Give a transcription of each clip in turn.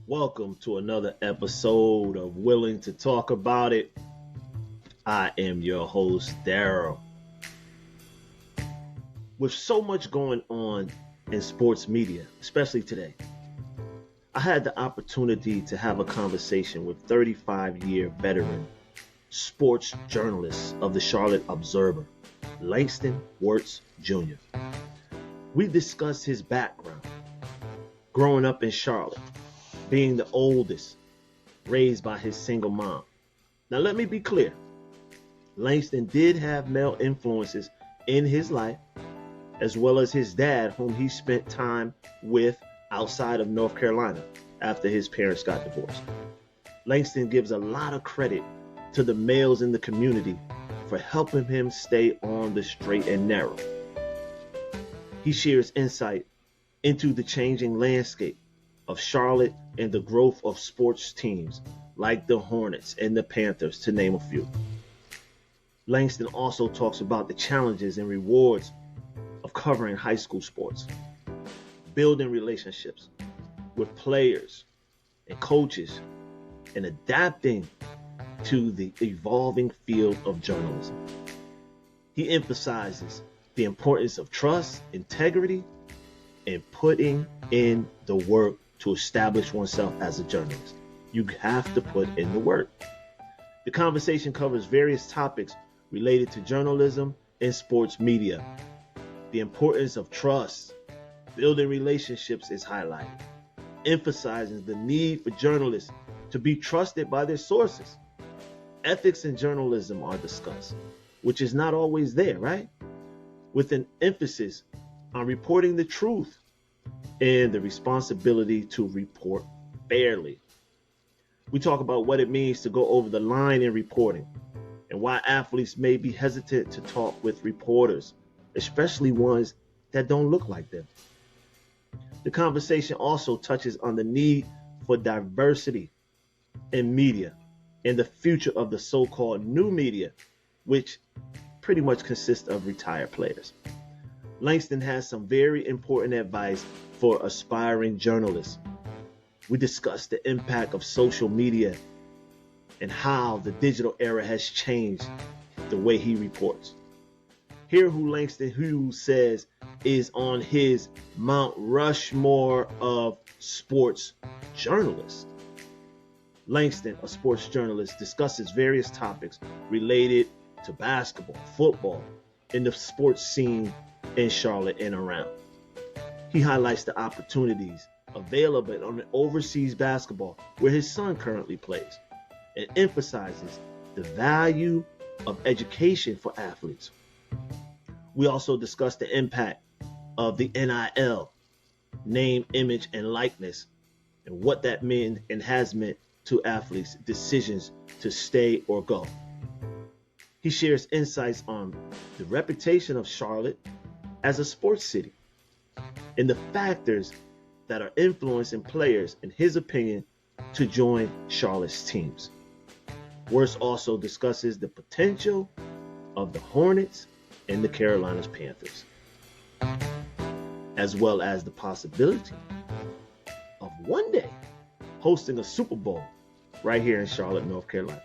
Welcome to another episode of Willing to Talk About It. I am your host, Daryl. With so much going on in sports media, especially today, I had the opportunity to have a conversation with 35-year veteran sports journalist of the Charlotte Observer, LANGSTON WERTZ Jr. We discussed his background, growing up in Charlotte, being the oldest, raised by his single mom. Now let me be clear, LANGSTON did have male influences in his life, as well as his dad, whom he spent time with outside of North Carolina after his parents got divorced. LANGSTON gives a lot of credit to the males in the community for helping him stay on the straight and narrow. He shares insight into the changing landscape of Charlotte and the growth of sports teams like the Hornets and the Panthers, to name a few. LANGSTON also talks about the challenges and rewards of covering high school sports, building relationships with players and coaches, and adapting to the evolving field of journalism. He emphasizes the importance of trust, integrity, and putting in the work to establish oneself as a journalist. You have to put in the work. The conversation covers various topics related to journalism and sports media. The importance of trust, building relationships is highlighted, emphasizing the need for journalists to be trusted by their sources. Ethics in journalism are discussed, which is not always there, right? With an emphasis on reporting the truth and the responsibility to report fairly. We talk about what it means to go over the line in reporting and why athletes may be hesitant to talk with reporters, especially ones that don't look like them. The conversation also touches on the need for diversity in media and the future of the so-called new media, which pretty much consists of retired players. LANGSTON has some very important advice for aspiring journalists. We discussed the impact of social media and how the digital era has changed the way he reports. Hear who LANGSTON Hughes says is on his Mount Rushmore of sports journalists. LANGSTON, a sports journalist, discusses various topics related to basketball, football, and the sports scene in Charlotte and around. He highlights the opportunities available on overseas basketball where his son currently plays, and emphasizes the value of education for athletes. We also discuss the impact of the NIL, name, image, and likeness, and what that meant and has meant to athletes' decisions to stay or go. He shares insights on the reputation of Charlotte as a sports city and the factors that are influencing players, in his opinion, to join Charlotte's teams. Wertz also discusses the potential of the Hornets and the Carolina Panthers, as well as the possibility of one day hosting a Super Bowl right here in Charlotte, North Carolina.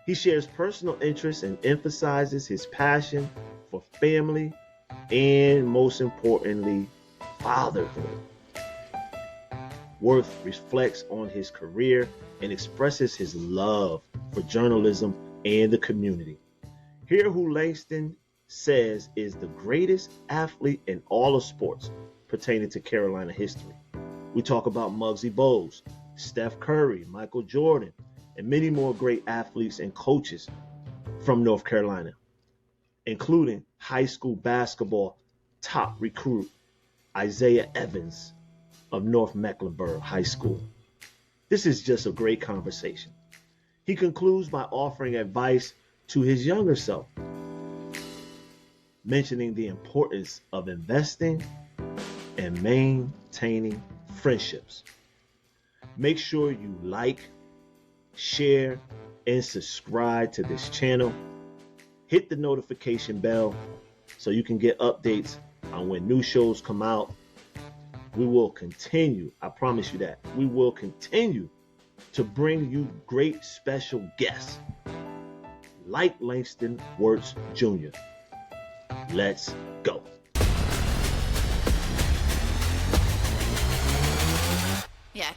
He shares personal interests and emphasizes his passion for family and, most importantly, fatherhood. Wertz reflects on his career and expresses his love for journalism and the community. Hear who LANGSTON says is the greatest athlete in all of sports pertaining to Carolina history. We talk about Muggsy Bogues, Steph Curry, Michael Jordan, and many more great athletes and coaches from North Carolina, including high school basketball top recruit Isaiah Evans of North Mecklenburg High School. This is just a great conversation. He concludes by offering advice to his younger self, mentioning the importance of investing and maintaining friendships. Make sure you like, share, and subscribe to this channel. Hit the notification bell so you can get updates on when new shows come out. We will continue, I promise you that. We will continue to bring you great special guests like Langston Wertz Jr. Let's go. Yeah.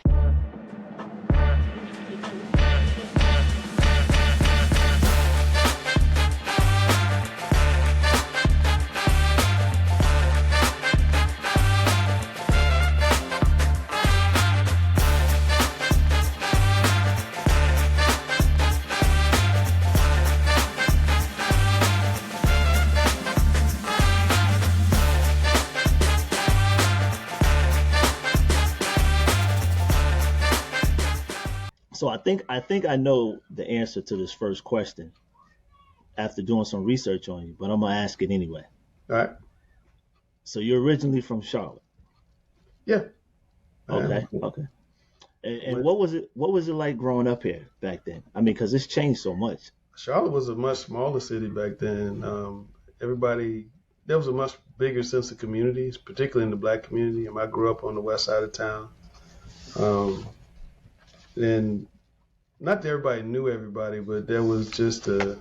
So I think I know the answer to this first question after doing some research on you, but I'm gonna ask it anyway. All right. So you're originally from Charlotte. Yeah. I Okay, am. okay. And But what was it like growing up here back then? I mean, because it's changed so much. Charlotte was a much smaller city back then. Everybody, there was a much bigger sense of communities, particularly in the black community. I grew up on the west side of town. Um, and not that everybody knew everybody, but there was just a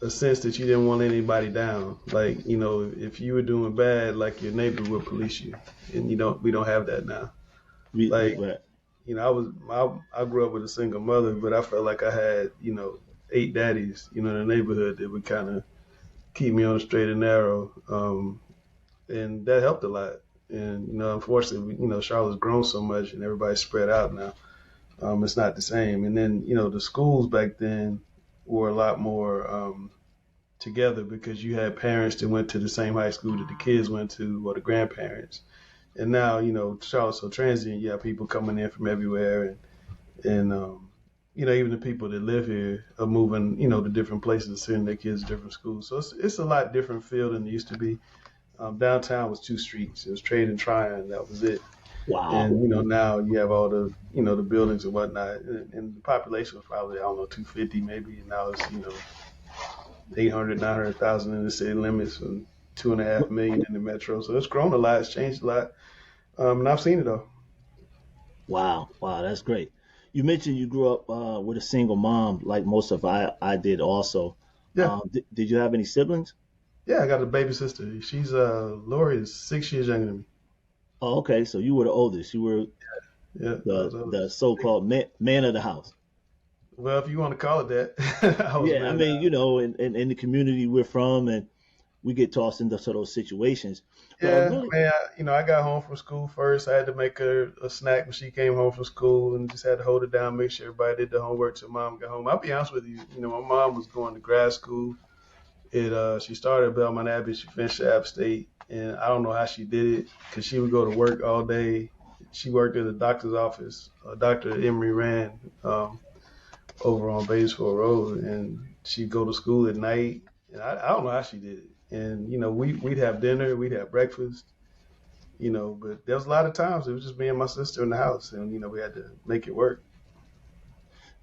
sense that you didn't want anybody down. Like, if you were doing bad, like your neighbor would police you. And we don't have that now. Like, But I grew up with a single mother, but I felt like I had, 8 daddies, in the neighborhood that would kind of keep me on the straight and narrow. And that helped a lot. And, unfortunately, Charlotte's grown so much and everybody's spread out now. It's not the same. And then, the schools back then were a lot more together because you had parents that went to the same high school that the kids went to, or the grandparents. And now, Charlotte's so transient. You have people coming in from everywhere, and even the people that live here are moving, to different places, sending their kids to different schools. So it's a lot different feel than it used to be. Downtown was 2 streets. It was Trade and Tryon. That was it. wow, And now you have all the the buildings and whatnot, and the population was probably, I don't know, 250 maybe, and now it's 800, 900,000 in the city limits and 2.5 million in the metro. So it's grown a lot. It's changed a lot. And I've seen it though. wow, that's great. You mentioned you grew up with a single mom, like most of I did also. Yeah. Did you have any siblings? Yeah, I got a baby sister. She's Lori is 6 years younger than me. Oh, okay. So you were the oldest. You were Yeah. the so-called man of the house. Well, if you want to call it that, I was Yeah, I man. mean, in the community we're from, and we get tossed into those situations. But I Yeah, really, man. I got home from school first. I had to make her a snack when she came home from school, and just had to hold it down, make sure everybody did the homework till mom got home. I'll be honest with you. My mom was going to grad school. She started at Belmont Abbey. She finished at App State, and I don't know how she did it because she would go to work all day. She worked at a doctor's office, Dr. Emery Rand, over on Batesville Road, and she'd go to school at night. And I don't know how she did it. And we'd have dinner, we'd have breakfast, but there was a lot of times it was just me and my sister in the house, and we had to make it work.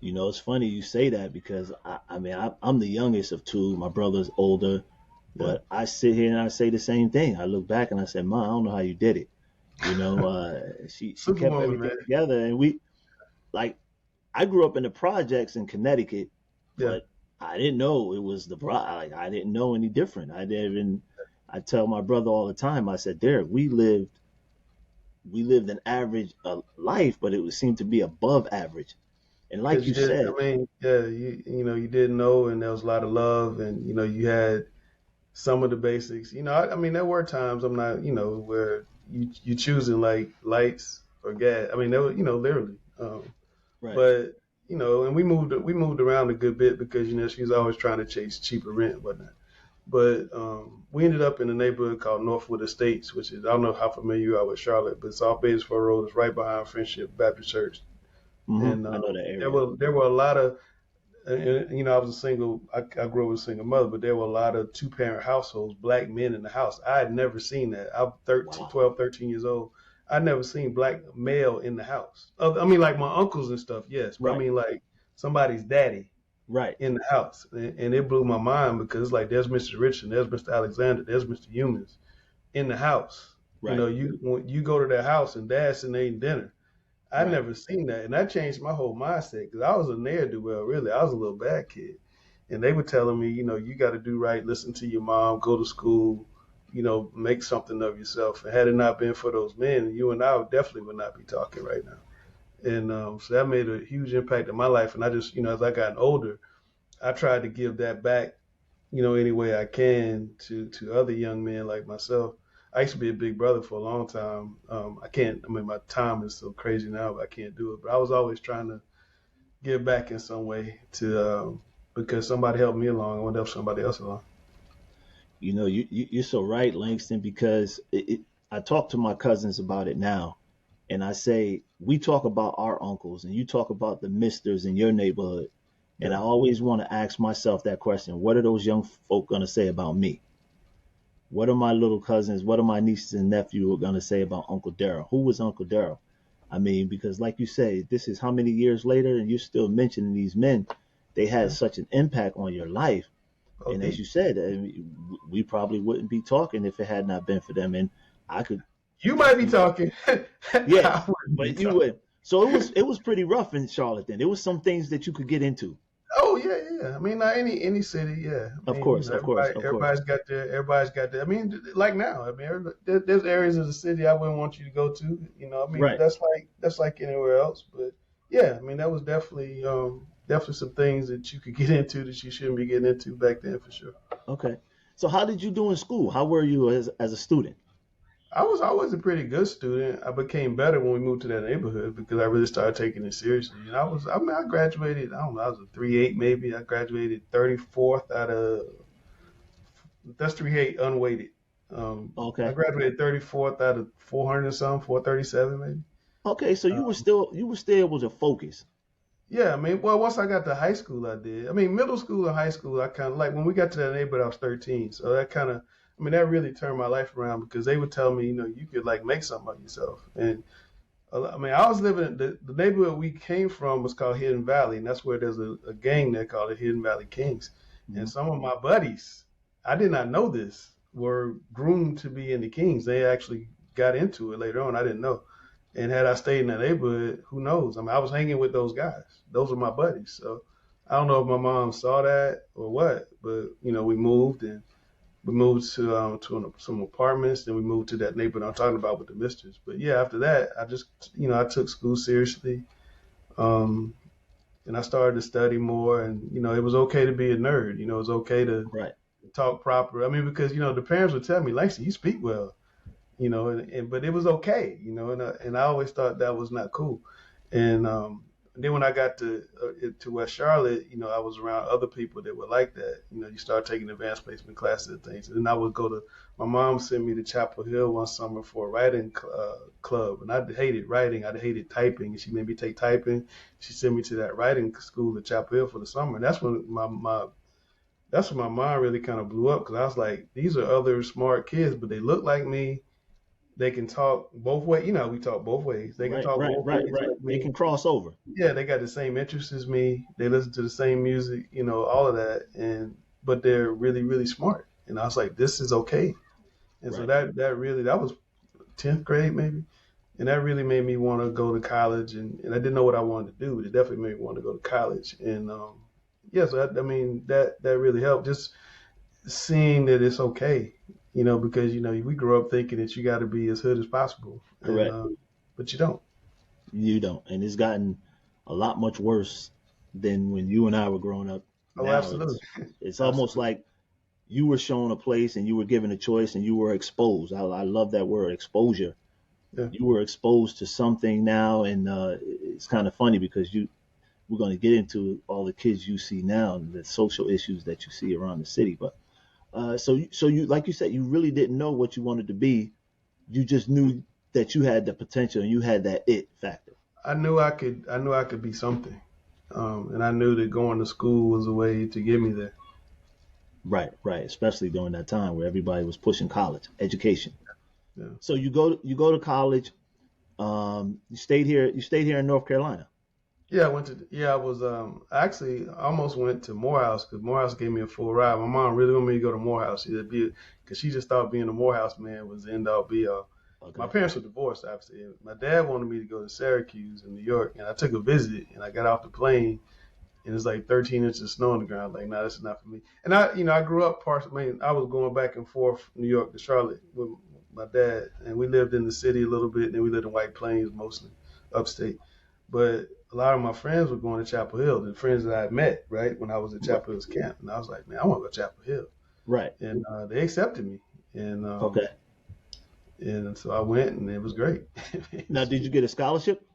it's funny you say that because I'm the youngest of two. My brother's older, Yeah, but I sit here and I say the same thing. I look back and I say, "Ma, I don't know how you did it." She kept Superwoman, everything man. together, and we like. I grew up in the projects in Connecticut, Yeah, but I didn't know it was like I didn't know any different. I tell my brother all the time. I said, Derek, we lived an average life, but it would seem to be above average. And like because you you did. said, I mean, yeah, you didn't know, and there was a lot of love, and you had some of the basics. I mean, there were times I'm not, where you choosing like lights or gas. I mean, there were, literally. right? But and we moved around a good bit because she was always trying to chase cheaper rent and whatnot. But we ended up in a neighborhood called Northwood Estates, which is, I don't know how familiar you are with Charlotte, but South Batesville Road is right behind Friendship Baptist Church. And I know that there area. were a lot of I was a single. I grew up with a single mother, but there were a lot of 2-parent households, black men in the house. I had never seen that. I'm 13, Wow. 12, 13 years old. I'd never seen black male in the house. I mean, like my uncles and stuff, yes, but I Right. mean, like somebody's daddy Right. in the house, and it blew my mind because it's like there's Mr. Richardson, there's Mr. Alexander, there's Mr. Humans, in the house. Right. When you go to their house and dad's sitting there eating dinner. I Right. never seen that, and that changed my whole mindset because I was a ne'er do well. Really, I was a little bad kid, and they were telling me, you got to do right, listen to your mom, go to school, make something of yourself. And had it not been for those men, you and I definitely would not be talking right now. And so that made a huge impact in my life. And I just, as I gotten older, I tried to give that back, any way I can to other young men like myself. I used to be a big brother for a long time. I can't. I mean, my time is so crazy now, but I can't do it. But I was always trying to give back in some way to because somebody helped me along. I want to help somebody else along. You're so right, Langston, because I talk to my cousins about it now, and I say we talk about our uncles, and you talk about the misters in your neighborhood, and I Yeah. always want to ask myself that question: what are those young folk gonna say about me? What are my little cousins? What are my nieces and nephews gonna say about Uncle Daryl? Who was Uncle Daryl? I mean, because like you say, this is how many years later, and you're still mentioning these men. They had Yeah. such an impact on your life, Oh, and as deep. you said, I mean, we probably wouldn't be talking if it had not been for them. And I could, You might be talking. yeah, I wouldn't be but you talking. would. So it was pretty rough in Charlotte. Then there was some things that you could get into. Oh yeah, yeah. I mean, not any city. Yeah. I Of mean, course, of course, of course. everybody's got their. I mean, like now. I mean, there's areas of the city I wouldn't want you to go to. I mean, but Right. that's like anywhere else. But yeah, I mean, that was definitely some things that you could get into that you shouldn't be getting into back then for sure. Okay. So how did you do in school? How were you as a student? I was a pretty good student. I became better when we moved to that neighborhood because I really started taking it seriously. And I graduated. I don't know. I was a 3.8 maybe. I graduated 34th out of that's 3.8 unweighted. I Okay. graduated 34th out of 400 and some, 437 maybe. Okay. So you were still able to focus. Yeah, I mean, well, once I got to high school, I did. I mean, middle school and high school, I kind of like when we got to that neighborhood, I was 13. So that kind of, I mean, that really turned my life around because they would tell me, you could like make something of yourself. And I mean, I was living in the neighborhood we came from was called Hidden Valley, and that's where there's a gang there called the Hidden Valley Kings. And Mhm. some of my buddies, I did not know this, were groomed to be in the Kings. They actually got into it later on. I didn't know. And had I stayed in that neighborhood, who knows? I mean, I was hanging with those guys. Those are my buddies. So I don't know if my mom saw that or what, but we moved to some apartments. Then we moved to that neighborhood I'm talking about with the misters. But yeah, after that, I just I took school seriously, um, and I started to study more. And it was okay to be a nerd. It was okay to Right. talk proper. I mean, because the parents would tell me, Langston, you speak well. And but it was okay. And I always thought that was not cool. And then when I got to West Charlotte, I was around other people that were like that. You start taking advanced placement classes and things. And then I would go to. My mom sent me to Chapel Hill one summer for a writing club, and I hated writing. I hated typing, and she made me take typing. She sent me to that writing school at Chapel Hill for the summer. And that's when my mind really kind of blew up because I was like, these are other smart kids, but they look like me. They can talk both ways. We talk both ways. They can Right. talk Right. both Right. ways Right. like They me. can cross over. Yeah, they got the same interests as me. They listen to the same music, all of that. But they're really, really smart. And I was like, this is okay. And so Right. that was 10th grade maybe. And that really made me want to go to college. And I didn't know what I wanted to do, but it definitely made me want to go to college. And yeah, so I mean, that really helped. Just seeing that it's okay, because we grew up thinking that you got to be as hood as possible, and Correct. but you don't. You don't. And it's gotten a lot much worse than when you and I were growing up. Oh, Now absolutely, it's almost absolutely. like you were shown a place and you were given a choice and you were exposed. I love that word, exposure. Yeah, You were exposed to something now, and it's kind of funny because we're going to get into all the kids you see now and the social issues that you see around the city. But so you like you said, you really didn't know what you wanted to be. You just knew that you had the potential and you had that it factor. I knew I could be something, and I knew that going to school was a way to get me there. Right, right. Especially during that time where everybody was pushing college education. Yeah, So you go to college. You stayed here. You stayed here in North Carolina. Yeah, I went to. Yeah, I was actually I almost went to Morehouse because Morehouse gave me a full ride. My mom really wanted me to go to Morehouse. Because she just thought being a Morehouse man was the end all be all. My Okay. parents were divorced, obviously. My dad wanted me to go to Syracuse in New York, and I took a visit, and I got off the plane, and it's like 13 inches of snow on the ground. Like, no, this is not for me. And I grew up partially. I mean, I was going back and forth New York to Charlotte with my dad, and we lived in the city a little bit, and then we lived in White Plains mostly, upstate. But a lot of my friends were going to Chapel Hill, the friends that I had met, right, when I was at Right. Chapel Hill's camp. And I was like, man, I want to go to Chapel Hill. Right. And they accepted me. And Okay. so I went, and it was great. Now, did you get a scholarship?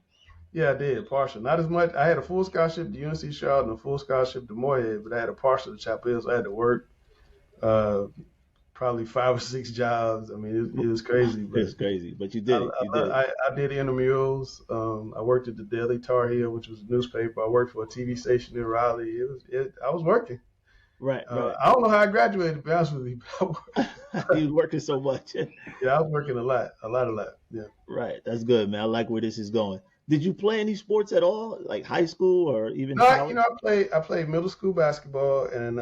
Yeah, I did, partial. Not as much. I had a full scholarship to UNC Charlotte and a full scholarship to Morehead, but I had a partial to Chapel Hill, so I had to work uh, probably 5 or 6 jobs. I mean, it was crazy, but It's crazy, but you did it. You did it. I did intramurals. I worked at the Daily Tar Heel, which was a newspaper. I worked for a TV station in Raleigh. I was working. Right. Right. I don't know how I graduated, to be honest with you. You was working so much. Yeah, I was working a lot. Yeah. Right. That's good, man. I like where this is going. Did you play any sports at all, like high school or even No, college? I played middle school basketball, and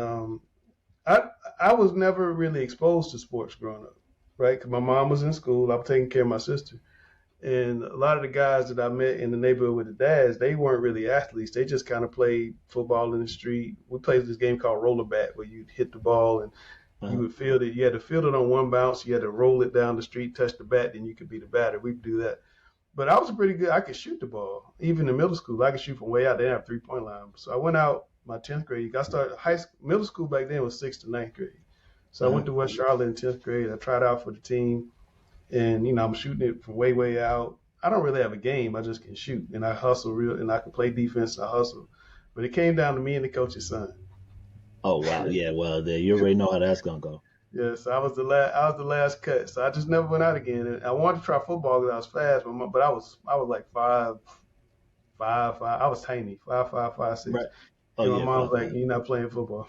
I I was never really exposed to sports growing up, right? Because my mom was in school. I was taking care of my sister. And a lot of the guys that I met in the neighborhood with the dads, they weren't really athletes. They just kind of played football in the street. We played this game called roller bat where you'd hit the ball and you Uh-huh. would field it. You had to field it on one bounce. You had to roll it down the street, touch the bat, then you could be the batter. We'd do that. But I was pretty good. I could shoot the ball. Even in middle school, I could shoot from way out. They didn't have 3-point line. So I went out my 10th grade. I started middle school back then was 6th to ninth grade. So I Uh-huh. went to West Charlotte in 10th grade. I tried out for the team and I'm shooting it from way way out. I don't really have a game. I just can shoot, and I hustle real, and I can play defense. And I hustle, but it came down to me and the coach's son. Oh wow. Yeah. Well, there you already know how that's gonna go. Yes, I was the last. I was the last cut, so I just never went out again. And I wanted to try football because I was fast, but I was like 5'5". I was tiny, 5'5", 5'6". Right. Oh And my yeah. mom was Five like, five. "You're not playing football."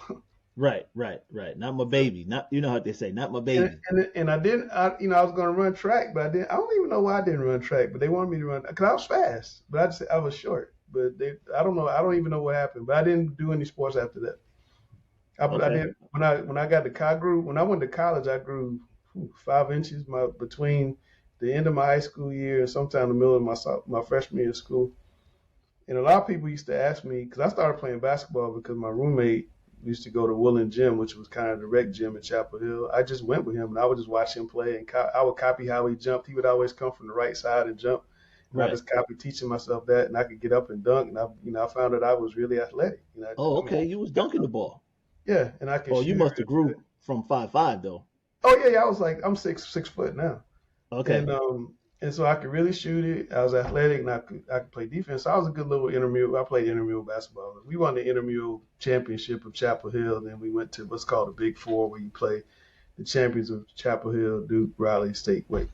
Right. Right. Right. Not my baby. Not you know how they say. Not my and, baby. and I didn't. I was going to run track, but I didn't. I don't even know why I didn't run track, but they wanted me to run because I was fast, but I was short. But I don't know. I don't even know what happened. But I didn't do any sports after that. I Okay. did when I got to I grew when I went to college. I grew 5 inches between the end of my high school year and sometime in the middle of my freshman year of school. And a lot of people used to ask me because I started playing basketball because my roommate used to go to Woolen Gym, which was kind of the rec gym in Chapel Hill. I just went with him and I would just watch him play and I would copy how he jumped. He would always come from the right side and jump. And I Right. just copied teaching myself that, and I could get up and dunk. And I found that I was really athletic. Oh, I mean, okay. You was dunking the ball. yeah, and I could Oh, you shoot it must have real grew good. from 5'5" though. Oh yeah. I was like, I'm 6 foot now, Okay. and so I could really shoot it. I was athletic, and I could play defense. So I was a good little intramural. I played intramural basketball. We won the intramural championship of Chapel Hill. Then we went to what's called the Big Four, where you play the champions of Chapel Hill, Duke, Raleigh, State. Wait,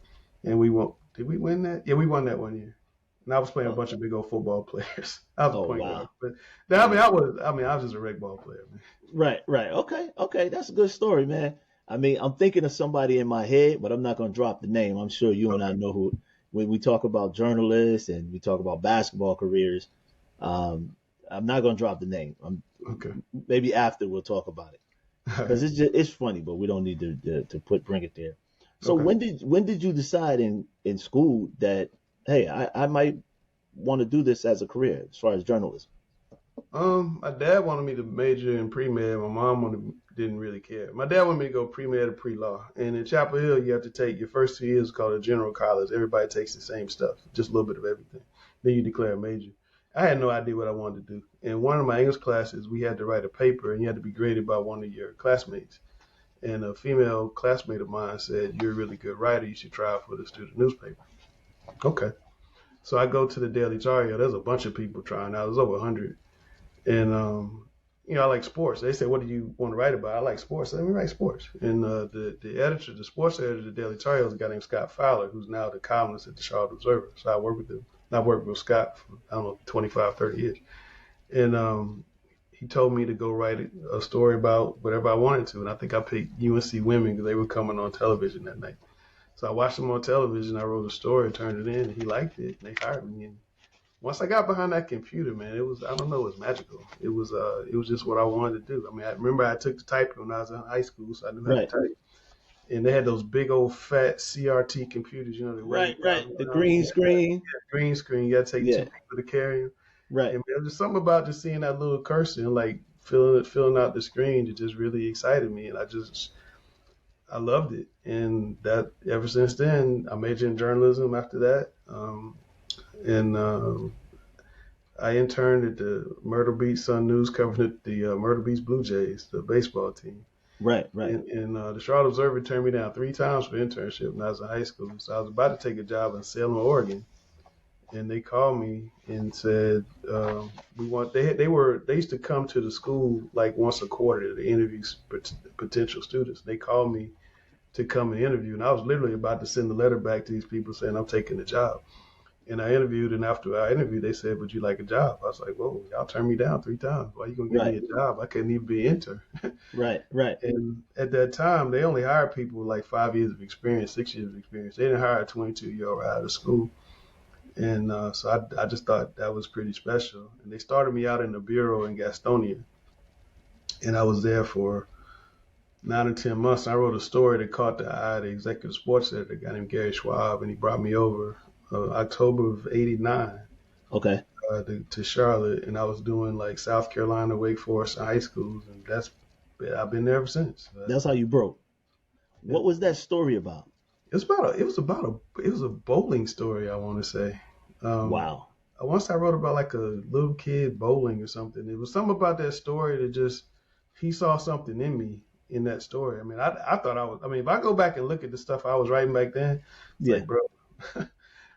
and we won. Did we win that? Yeah, we won that one year. And I was playing a Oh, bunch of big old football players. I was a oh point guard, wow. but Yeah. I was just a rec ball player, man. Right. Right. Okay. Okay. That's a good story, man. I mean, I'm thinking of somebody in my head, but I'm not gonna drop the name. I'm sure you and I Okay, know who. When we talk about journalists and we talk about basketball careers, um, I'm not gonna drop the name. okay, Maybe after we'll talk about it all right, because it's funny, but we don't need to bring it there. So okay. when did you decide in school that hey, I might want to do this as a career as far as journalism? My dad wanted me to major in pre med. My mom didn't really care. My dad wanted me to go pre med or pre law. And in Chapel Hill, you have to take your first 2 years called a general college. Everybody takes the same stuff, just a little bit of everything. Then you declare a major. I had no idea what I wanted to do. In one of my English classes, we had to write a paper, and you had to be graded by one of your classmates. And a female classmate of mine said, "You're a really good writer. You should try out for the student newspaper." Okay. So I go to the Daily Tar Heel. There's a bunch of people trying out. There's over 100. And I like sports. They said, "What do you want to write about?" I like sports. So let me write sports. And the sports editor of the Daily Tar Heel is a guy named Scott Fowler, who's now the columnist at the Charlotte Observer. So I work with him. I worked with Scott for, I don't know, 25, 30 years. And he told me to go write a story about whatever I wanted to. And I think I picked UNC women because they were coming on television that night. So I watched them on television. I wrote a story, turned it in, and he liked it. And they hired me. And once I got behind that computer, man, it was, I don't know, it was magical. It was just what I wanted to do. I mean, I remember I took the typing when I was in high school, so I knew how to Right. type. And they had those big old fat CRT computers, you know, they weigh Right. Right. 1,000 The pounds. green screen. Green screen. You got to take two Yeah. people to carry them. Right. And there was just something about just seeing that little cursor and like filling out the screen that just really excited me. And I loved it. And that ever since then, I majored in journalism after that. And I interned at the Myrtle Beach Sun News covering the Myrtle Beach Blue Jays, the baseball team. Right. Right. And the Charlotte Observer turned me down 3 times for internship when I was in high school. So I was about to take a job in Salem, Oregon, and they called me and said we want. They used to come to the school like once a quarter to interview potential students. They called me to come and interview, and I was literally about to send a letter back to these people saying I'm taking the job. And I interviewed, and after I interviewed, they said, "Would you like a job?" I was like, "Whoa, y'all turned me down 3 times. Why you gonna give me Right. a job? I couldn't even be an intern." Right. Right. And at that time, they only hired people with like 5 years of experience, 6 years of experience. They didn't hire a 22-year-old out of school. And so I just thought that was pretty special. And they started me out in the bureau in Gastonia. And I was there for 9 or 10 months. I wrote a story that caught the eye of the executive sports editor, a guy named Gary Schwab, and he brought me over October of '89 Okay. to Charlotte. And I was doing like South Carolina, Wake Forest high schools. And I've been there ever since. That's how you broke. Yeah. What was that story about? It was a bowling story, I want to say. Wow. Once I wrote about like a little kid bowling or something. It was something about that story that just he saw something in me in that story. I mean, I thought I was. I mean, if I go back and look at the stuff I was writing back then, it's Yeah. like, bro.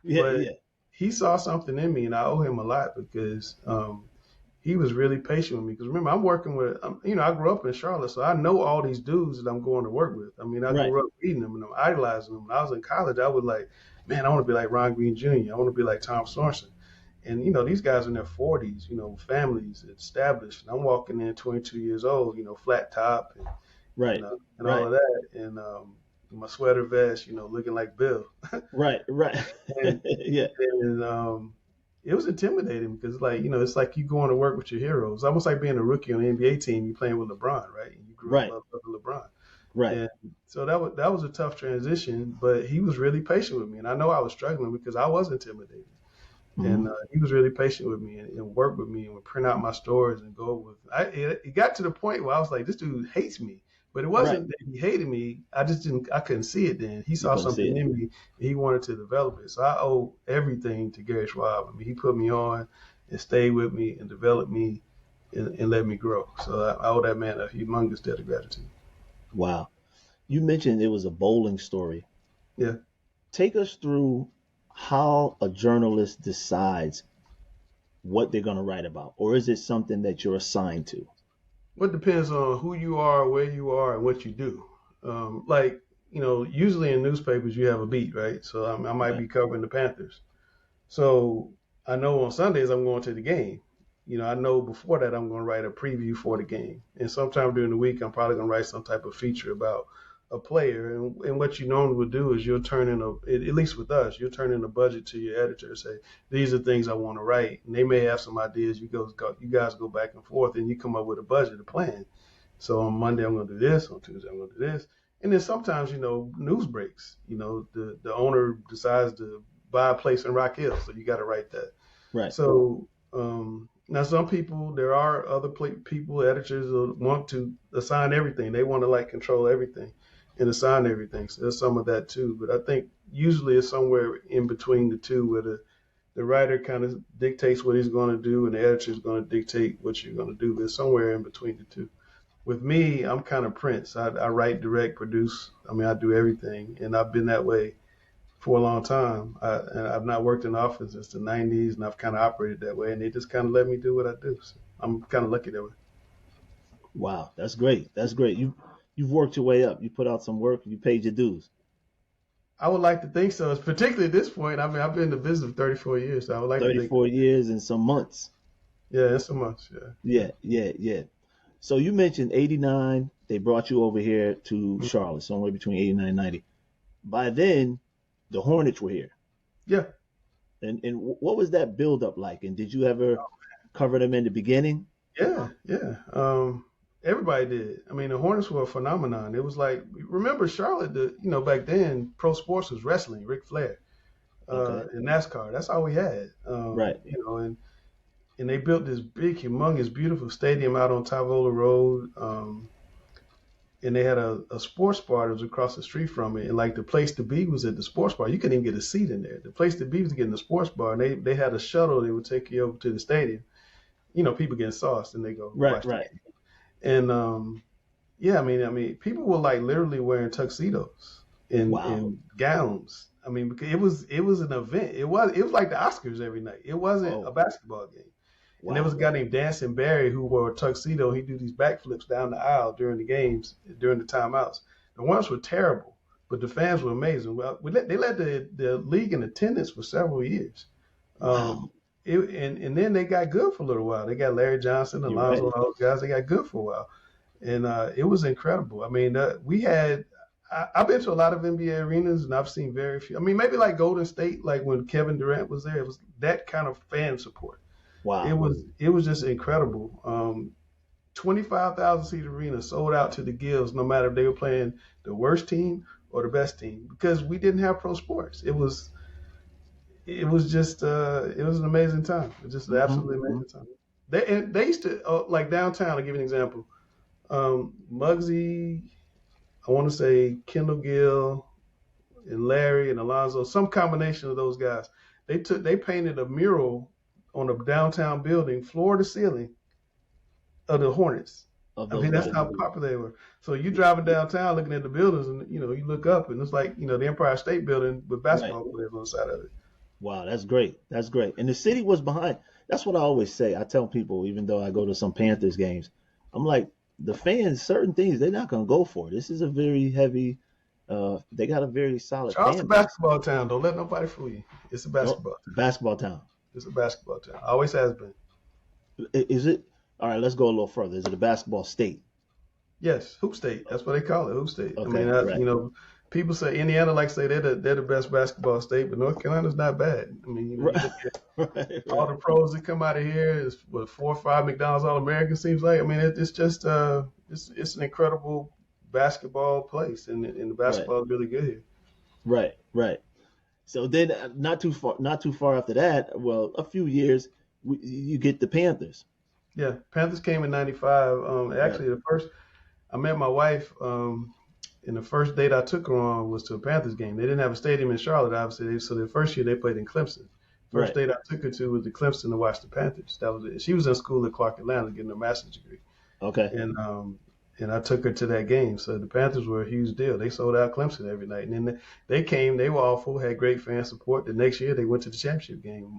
Yeah. But Yeah. he saw something in me, and I owe him a lot because he was really patient with me. Because remember, I'm working with, I grew up in Charlotte, so I know all these dudes that I'm going to work with. I mean, I Right. grew up reading them and I'm idolizing them. When I was in college, I was like, man, I want to be like Ron Green Jr. I want to be like Tom Sorensen. And, these guys in their 40s, families established. And I'm walking in 22 years old, flat top Right. and all Right. of that. And my sweater vest, looking like Bill. Right. Right. and, Yeah. and it was intimidating because, like, it's like you going to work with your heroes. It's almost like being a rookie on the NBA team. You playing with LeBron, right? And you grew Right. up loving LeBron, Right. and so that was a tough transition. But he was really patient with me, and I know I was struggling because I was intimidated. Mm-hmm. And he was really patient with me and worked with me and would print out my stories and go with. It got to the point where I was like, this dude hates me. But it wasn't Right. that he hated me. I couldn't see it then. He You saw couldn't see something it. in me and he wanted to develop it. So I owe everything to Gary Schwab. I mean, he put me on and stayed with me and developed me and let me grow. So I owe that man a humongous debt of gratitude. Wow. You mentioned it was a bowling story. Yeah. Take us through how a journalist decides what they're going to write about, or is it something that you're assigned to? Well, it depends on who you are, where you are, and what you do. Usually in newspapers you have a beat, right? So I might Right. be covering the Panthers. So I know on Sundays I'm going to the game. I know before that I'm going to write a preview for the game. And sometime during the week I'm probably going to write some type of feature about a player. And what you normally would do is you'll turn in at least with us, you'll turn in a budget to your editor and say, these are things I want to write. And they may have some ideas. You guys go back and forth and you come up with a budget, a plan. So on Monday I'm going to do this. On Tuesday I'm going to do this. And then sometimes, news breaks. The owner decides to buy a place in Rock Hill, so you got to write that. Right. So now some people, there are other people, editors who want to assign everything. They want to like control everything and assign everything. So there's some of that too. But I think usually it's somewhere in between the two where the writer kind of dictates what he's going to do and the editor is going to dictate what you're going to do. But somewhere in between the two. With me, I'm kind of Prince. I write, direct, produce. I mean, I do everything. And I've been that way for a long time. And I've not worked in the office since the 90s, and I've kind of operated that way. And they just kind of let me do what I do. So I'm kind of lucky that way. Wow. That's great. That's great. You've worked your way up. You put out some work. You paid your dues. I would like to think so. Particularly at this point. I mean, I've been in the business for 34 years. So I would like to think. 34 years and some months. Yeah, it's so much. Yeah. Yeah. Yeah. Yeah. So you mentioned 89. They brought you over here to Charlotte, somewhere between 89 and 90. By then, the Hornets were here. Yeah. And what was that build up like? And did you ever cover them in the beginning? Yeah, yeah. Everybody did. I mean, the Hornets were a phenomenon. It was like, remember Charlotte? Back then, pro sports was wrestling, Ric Flair, Okay. and NASCAR. That's all we had. Right. And they built this big, humongous, beautiful stadium out on Tavola Road. And they had a sports bar that was across the street from it. And like the place to be was at the sports bar. You couldn't even get a seat in there. The place to be was to get in the sports bar. And they had a shuttle that would take you over to the stadium. People getting sauced and they go Right. watch the Right. game. And yeah, I mean, people were like literally wearing tuxedos Wow. and gowns. I mean, because it was an event. It was like the Oscars every night. It wasn't a Oh, basketball game. And there was wow. a guy named Dancing Barry who wore a tuxedo. He'd do these backflips down the aisle during the games, during the timeouts. The ones were terrible, but the fans were amazing. Well, they led the league in attendance for several years. Wow. Um, and then they got good for a little while. They got Larry Johnson, You're Alonzo, right. and all those guys. They got good for a while, and it was incredible. I mean, we had. I've been to a lot of NBA arenas, and I've seen very few. I mean, maybe like Golden State, like when Kevin Durant was there, it was that kind of fan support. It Wow. was just incredible. 25,000 seat arena sold out to the gills, no matter if they were playing the worst team or the best team, because we didn't have pro sports. It was just it was an amazing time. It was just an absolutely Hmm. amazing time. They used to like downtown. I'll give you an example. Muggsy, I want to say Kendall Gill and Larry and Alonzo, some combination of those guys. They painted a mural on a downtown building, floor to ceiling, of the Hornets. Of I those mean, that's guys. how popular they were. So you driving downtown looking at the buildings, and you look up, and it's like the Empire State Building with Right. basketball players on the side of it. Wow, that's great. That's great. And the city was behind. That's what I always say. I tell people, even though I go to some Panthers games, I'm like, the fans, certain things, they're not going to go for. This is a very heavy, they got a very solid Charleston fan base. basketball town. Don't let nobody fool you. It's a Oh, basketball town. basketball town. It's a basketball town. Always has been. Is it? All right, let's go a little further. Is it a basketball state? Yes, Hoop State. That's what they call it, Hoop State. I mean, Okay, right. people say Indiana like say they're the best basketball state, but North Carolina's not bad. I mean, you Right, look at right, all right, the pros that come out of here. Is what 4 or 5 McDonald's All Americans seems like. I mean, it's just it's an incredible basketball place, and the right, basketball is really good here. right, right. So then, not too far after that, well, a few years, you get the Panthers. Yeah, Panthers came in '95. Right, Actually, the first I met my wife. And the first date I took her on was to a Panthers game. They didn't have a stadium in Charlotte, obviously. So the first year they played in Clemson. First right. date I took her to was to Clemson to watch the Panthers. That was it. She was in school at Clark Atlanta getting a master's degree, Okay, and I took her to that game. So the Panthers were a huge deal. They sold out Clemson every night, and then they came. They were awful, had great fan support. The next year they went to the championship game.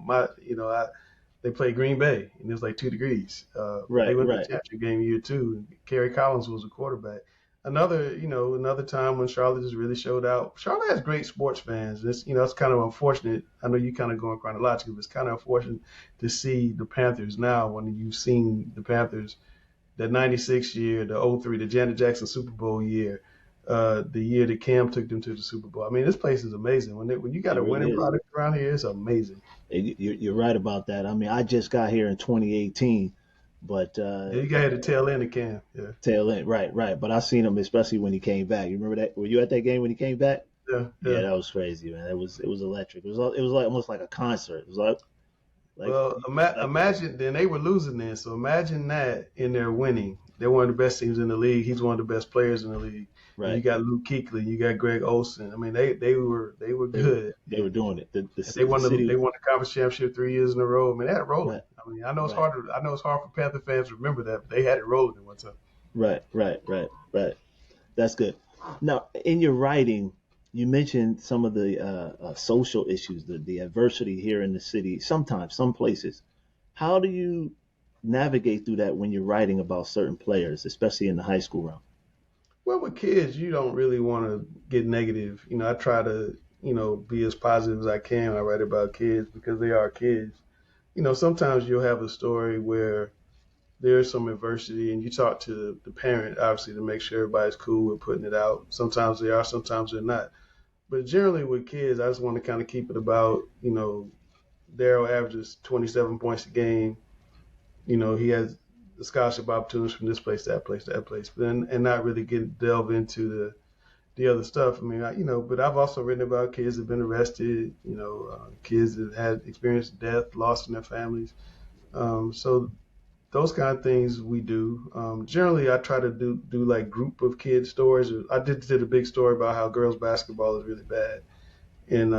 They played Green Bay, and it was like 2 degrees. But they right, went to the right, championship game year two. And Kerry Collins was the quarterback. Another time when Charlotte just really showed out. Charlotte has great sports fans. It's kind of unfortunate. I know you kind of going chronologically, but it's kind of unfortunate to see the Panthers now when you've seen the Panthers the '96 year, the '03, the Janet Jackson Super Bowl year, the year that Cam took them to the Super Bowl. I mean, this place is amazing. When you got it a really winning is. product around here, it's amazing. You're right about that. I mean, I just got here in 2018, but Yeah, you got to tail end of Cam. Yeah, tail end, right, right. But I seen him, especially when he came back. You remember that? Were you at that game when he came back? yeah, Yeah, yeah. that was crazy, man. It was electric. It was like almost like a concert. It was like Well, like imagine then they were losing then. So imagine that in their winning. They're one of the best teams in the league. He's one of the best players in the league. And you right. got Luke Kuechly, you got Greg Olson. I mean, they were They were good. they were doing it. And they The won the city they was won the conference championship 3 years in a row. I mean, they had it rolling. right, I mean, I know it's right, hard. I know it's hard for Panther fans to remember that, but they had it rolling at one time. right, right, right, right. That's good. Now, in your writing, you mentioned some of the social issues, the adversity here in the city. Sometimes, some places. How do you navigate through that when you're writing about certain players, especially in the high school realm? Well, with kids, you don't really want to get negative. I try to be as positive as I can when I write about kids because they are kids. Sometimes you'll have a story where there's some adversity and you talk to the parent, obviously, to make sure everybody's cool with putting it out. Sometimes they are, sometimes they're not. But generally with kids, I just want to kind of keep it about, Daryl averages 27 points a game. He has the scholarship opportunities from this place, that place, that place, but and not really delve into the other stuff. I mean, but I've also written about kids that have been arrested, kids that had experienced death, loss in their families. So those kind of things we do. Generally, I try to do like group of kids stories. I did a big story about how girls basketball is really bad, and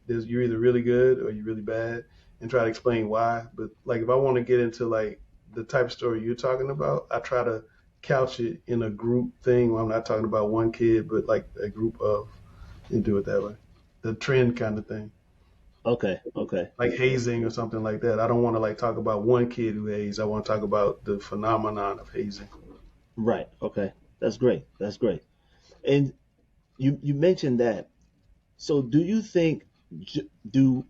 you're either really good or you're really bad, and try to explain why. But like if I want to get into like the type of story you're talking about, I try to couch it in a group thing where I'm not talking about one kid, but like a group of, and do it that way. The trend kind of thing. Okay, okay. Like hazing or something like that. I don't want to like talk about one kid who hazed. I want to talk about the phenomenon of hazing. Right. Okay. That's great. That's great. And you mentioned that. So do you think do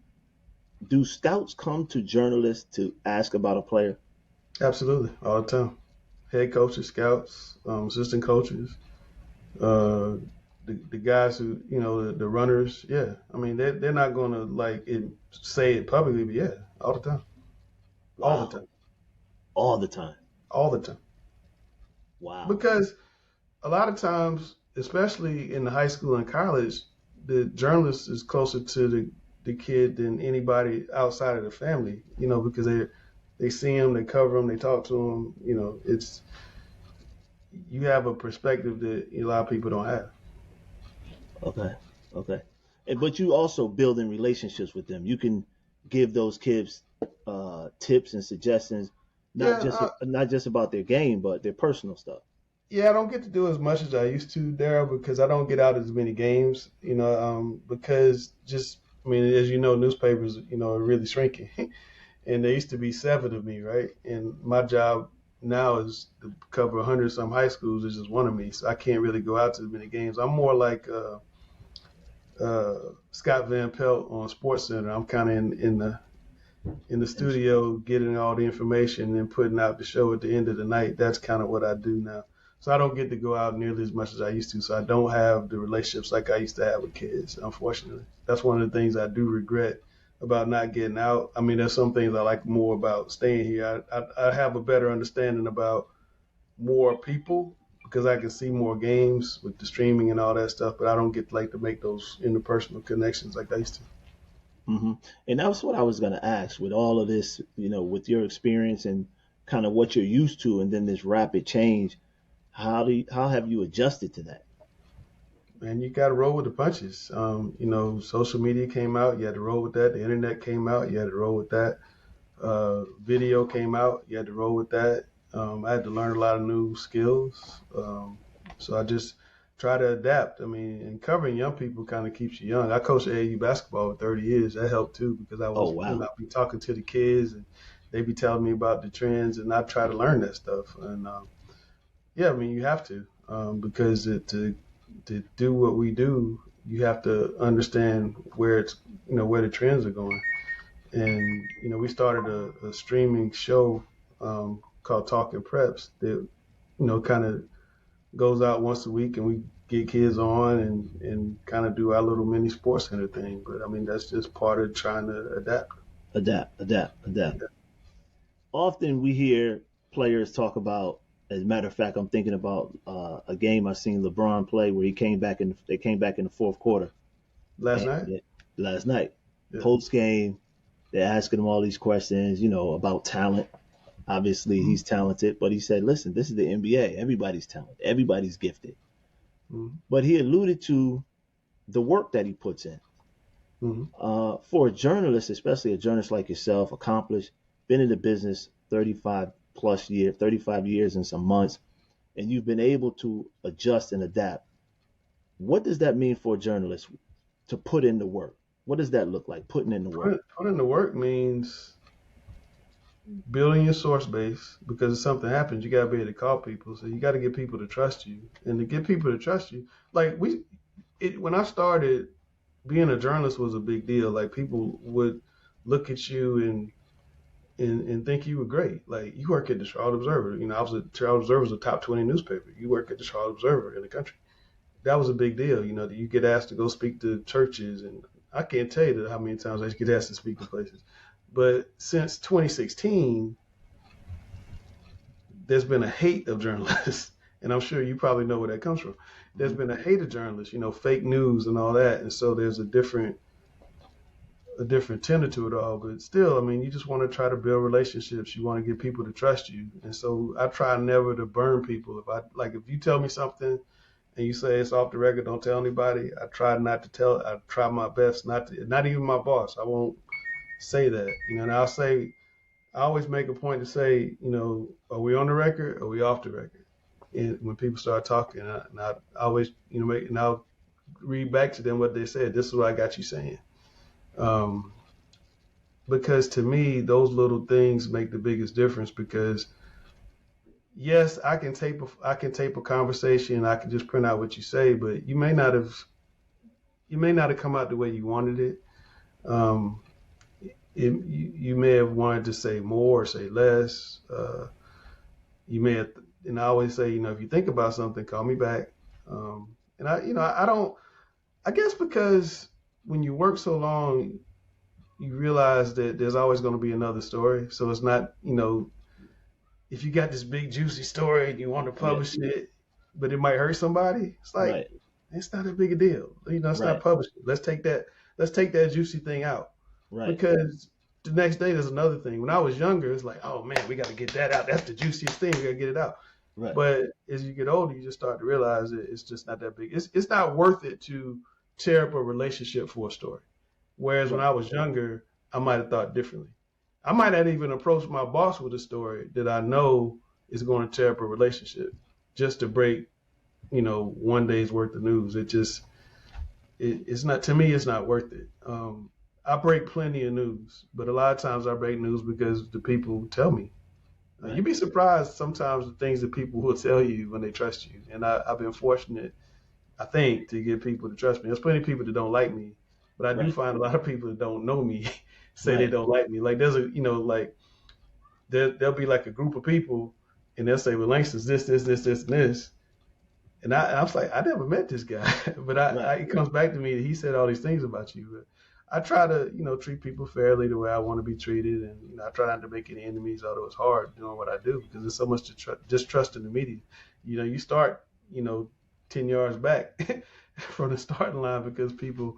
scouts come to journalists to ask about a player? Absolutely, all the time. Head coaches, scouts, assistant coaches, uh, the guys who the runners. Yeah, I mean they're not going to say it publicly, but yeah, all the time, all the Wow. time, All the time. all the time. Wow. Because a lot of times, especially in the high school and college, the journalist is closer to the kid than anybody outside of the family. Because they see him, they cover him, they talk to him. It's you have a perspective that a lot of people don't have. Okay. Okay. But you also building relationships with them. You can give those kids tips and suggestions, Yeah, not just about their game, but their personal stuff. yeah. I don't get to do as much as I used to, Daryl, because I don't get out as many games. Because just I mean, as you know, newspapers, are really shrinking. And there used to be 7 of me, right? And my job now is to cover 100 some high schools. There's just one of me, so I can't really go out to as many games. I'm more like Scott Van Pelt on Sports Center. I'm kind of in the studio getting all the information and putting out the show at the end of the night. That's kind of what I do now. So I don't get to go out nearly as much as I used to. So I don't have the relationships like I used to have with kids, unfortunately. That's one of the things I do regret about not getting out. I mean, there's some things I like more about staying here. I have a better understanding about more people because I can see more games with the streaming and all that stuff, but I don't get to make those interpersonal connections like I used to. hmm And that's what I was going to ask with all of this, with your experience and kind of what you're used to, and then this rapid change. How have you adjusted to that? Man, you got to roll with the punches. Social media came out, you had to roll with that. The internet came out, you had to roll with that. Video came out, you had to roll with that. I had to learn a lot of new skills. So I just try to adapt. I mean, and covering young people kind of keeps you young. I coached AAU basketball for 30 years. That helped too because I Oh was, wow. I'd be talking to the kids and they'd be telling me about the trends and I try to learn that stuff. And yeah, I mean, you have to because to do what we do, you have to understand where where the trends are going. And we started a streaming show called Talking Preps that kind of goes out once a week, and we get kids on and kind of do our little mini sports center thing. But I mean, that's just part of trying to adapt. Adapt, adapt, adapt. Often we hear players talk about. As a matter of fact, I'm thinking about a game I seen LeBron play where they came back in the fourth quarter Last and night, last night. yeah. Post game, they're asking him all these questions, about talent. Obviously, Mm-hmm. he's talented, but he said, "Listen, this is the NBA. Everybody's talented. Everybody's gifted." Mm-hmm. But he alluded to the work that he puts in. Mm-hmm. For a journalist, especially a journalist like yourself, accomplished, been in the business 35 years and some months, and you've been able to adjust and adapt. What does that mean for a journalist to put in the work? What does that look like, putting in the work? Putting the work means building your source base because if something happens, you got to be able to call people. So you got to get people to trust you, and to get people to trust you, like when I started, being a journalist was a big deal. Like people would look at you and think you were great. Like you work at the Charlotte Observer. Charlotte Observer was a top 20 newspaper. You work at the Charlotte Observer in the country. That was a big deal. That you get asked to go speak to churches, and I can't tell you how many times I get asked to speak to places. But since 2016, there's been a hate of journalists, and I'm sure you probably know where that comes from. There's been a hate of journalists, fake news and all that, and so there's a different tenor to it all. But still, I mean, you just want to try to build relationships. You want to get people to trust you, and so I try never to burn people. If you tell me something and you say it's off the record, don't tell anybody. I try not to tell. I try my best not to. Not even my boss. I won't say that. And I'll say. I always make a point to say, are we on the record? Or are we off the record? And when people start talking, and I always, and I'll read back to them what they said. This is what I got you saying. Because to me, those little things make the biggest difference. Because yes, I can tape a conversation. I can just print out what you say, but you may not have come out the way you wanted it. You may have wanted to say more or say less. You may have, and I always say, if you think about something, call me back. And I don't, I guess because when you work so long, you realize that there's always going to be another story. So it's not, if you got this big juicy story and you want to publish it, but it might hurt somebody, it's like, it's not that big a deal. It's not published. Let's take that juicy thing out. Right. Because the next day there's another thing. When I was younger, it's like, oh man, we got to get that out. That's the juiciest thing. We got to get it out. Right. But as you get older, you just start to realize that it's just not that big. It's not worth it to tear up a relationship for a story. Whereas when I was younger, I might have thought differently. I might not even approach my boss with a story that I know is going to tear up a relationship just to break, one day's worth of news. It's not, to me, it's not worth it. I break plenty of news, but a lot of times I break news because the people tell me. You'd be surprised sometimes the things that people will tell you when they trust you. And I've been fortunate, I think, to get people to trust me. There's plenty of people that don't like me, but I do find a lot of people that don't know me say they don't like me. Like there's there'll be like a group of people and they'll say, well, Langston's this, and this. And I was like, I never met this guy, but it comes back to me that he said all these things about you. But I try to, treat people fairly the way I want to be treated. And, I try not to make any enemies, although it's hard doing what I do because there's so much distrust in the media. You start, 10 yards back from the starting line because people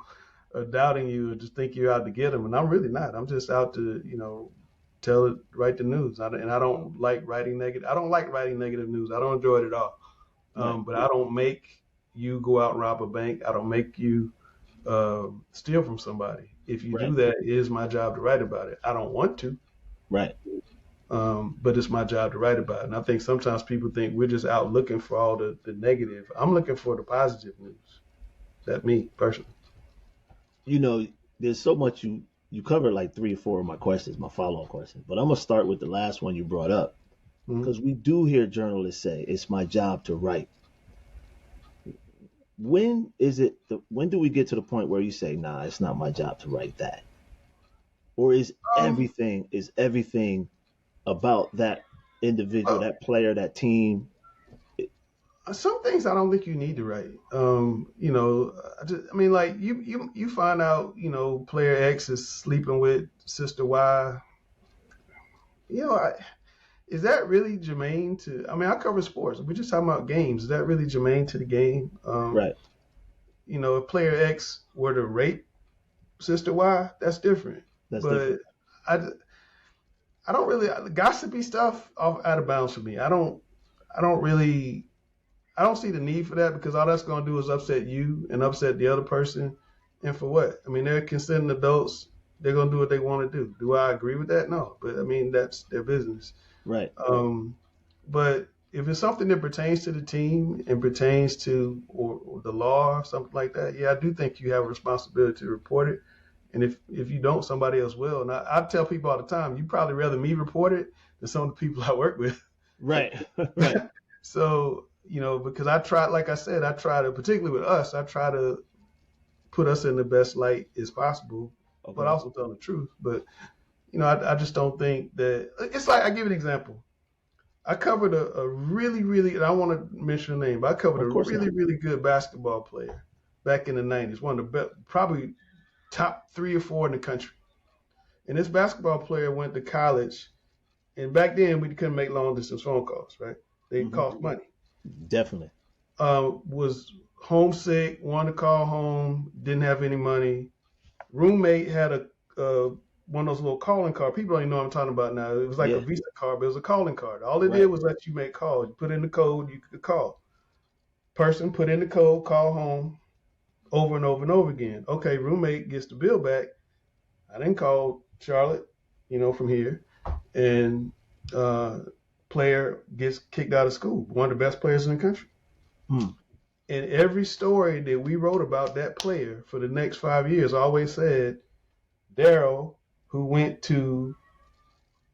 are doubting you and just think you're out to get them. And I'm really not. I'm just out to, write the news. I don't like writing negative. I don't like writing negative news. I don't enjoy it at all. But I don't make you go out and rob a bank. I don't make you steal from somebody. If you do that, it is my job to write about it. I don't want to. Right. But it's my job to write about it. And I think sometimes people think we're just out looking for all the negative. I'm looking for the positive news. That's me personally. There's so much you covered like 3 or 4 of my questions, my follow-up questions. But I'm going to start with the last one you brought up. Because we do hear journalists say, it's my job to write. When do we get to the point where you say, nah, it's not my job to write that? Or is everything about that individual, that player, that team? Some things I don't think you need to write. Like you find out, player X is sleeping with sister Y. Is that really germane to? I cover sports. We're just talking about games. Is that really germane to the game? Right. If player X were to rape sister Y, that's different. Different. I don't really gossipy stuff out of bounds for me. I don't see the need for that because all that's going to do is upset you and upset the other person. And for what? They're consenting adults. They're going to do what they want to do. Do I agree with that? No. But that's their business. Right. But if it's something that pertains to the team and pertains to or the law or something like that, yeah, I do think you have a responsibility to report it. And if you don't, somebody else will. And I tell people all the time, you probably rather me report it than some of the people I work with. Right. Right. So, because I try, like I said, particularly with us, I try to put us in the best light as possible, but also tell the truth. But I just don't think that it's like, I give an example. I covered a really, really, and I want to mention a name, but I covered a really, really good basketball player back in the 90s, one of the best, probably top 3 or 4 in the country. And this basketball player went to college, and back then we couldn't make long distance phone calls, right? They cost money. Definitely. Was homesick, wanted to call home, didn't have any money. Roommate had a one of those little calling cards. People don't even know what I'm talking about now. It was like a Visa card, but it was a calling card. All it did was let you make calls. You put in the code, you could call. Person put in the code, call home, over and over and over again. Okay, roommate gets the bill back. I didn't call Charlotte, from here, and player gets kicked out of school. One of the best players in the country. And every story that we wrote about that player for the next 5 years always said Daryl, who went to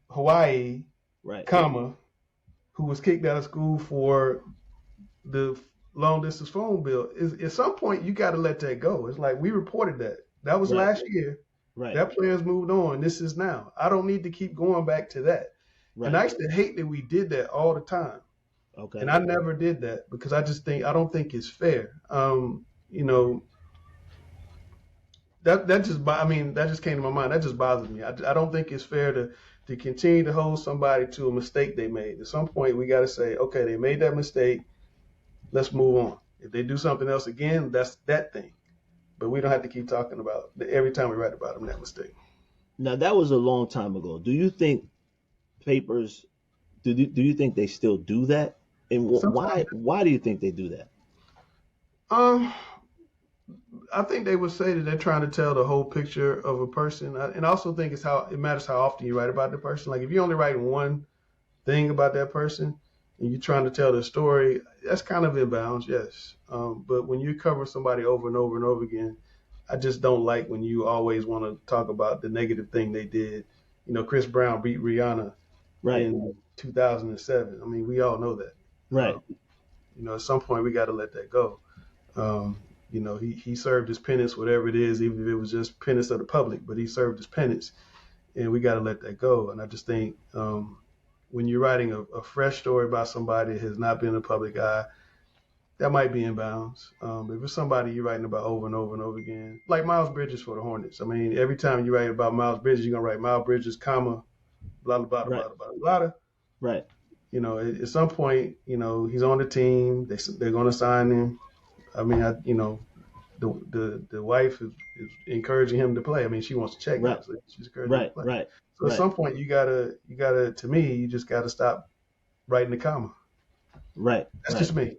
Hawaii, who was kicked out of school for the long distance phone bill. At some point, you got to let that go. It's like we reported that. That was last year. Right. That player's moved on. This is now. I don't need to keep going back to that. Right. And I used to hate that we did that all the time. Okay. And I never did that because I don't think it's fair. That just came to my mind. That just bothers me. I don't think it's fair to continue to hold somebody to a mistake they made. At some point, we got to say, okay, they made that mistake. Let's move on. If they do something else again, that's that thing. But we don't have to keep talking about every time we write about them that mistake. Now that was a long time ago. Do you think papers? Do you think they still do that? And why do you think they do that? I think they would say that they're trying to tell the whole picture of a person, and I also think it matters how often you write about the person. Like if you only write one thing about that person and you're trying to tell the story, that's kind of in bounds, yes. But when you cover somebody over and over and over again, I just don't like when you always want to talk about the negative thing they did. Chris Brown beat Rihanna in 2007. I mean, we all know that. Right. At some point we got to let that go. He served his penance, whatever it is, even if it was just penance of the public, but he served his penance, and we got to let that go. And I just think when you're writing a fresh story about somebody that has not been in the public eye, that might be in bounds. If it's somebody you're writing about over and over and over again, like Miles Bridges for the Hornets. I mean, every time you write about Miles Bridges, you're going to write Miles Bridges, comma, blah, blah, blah, blah, blah, blah, blah. Right. At some point, he's on the team. They're going to sign him. I mean, the wife is encouraging him to play. I mean, she wants to check now, so she's encouraging him to play. Right. So at some point, you gotta, to me, you just gotta stop writing the comma. Right. That's just me.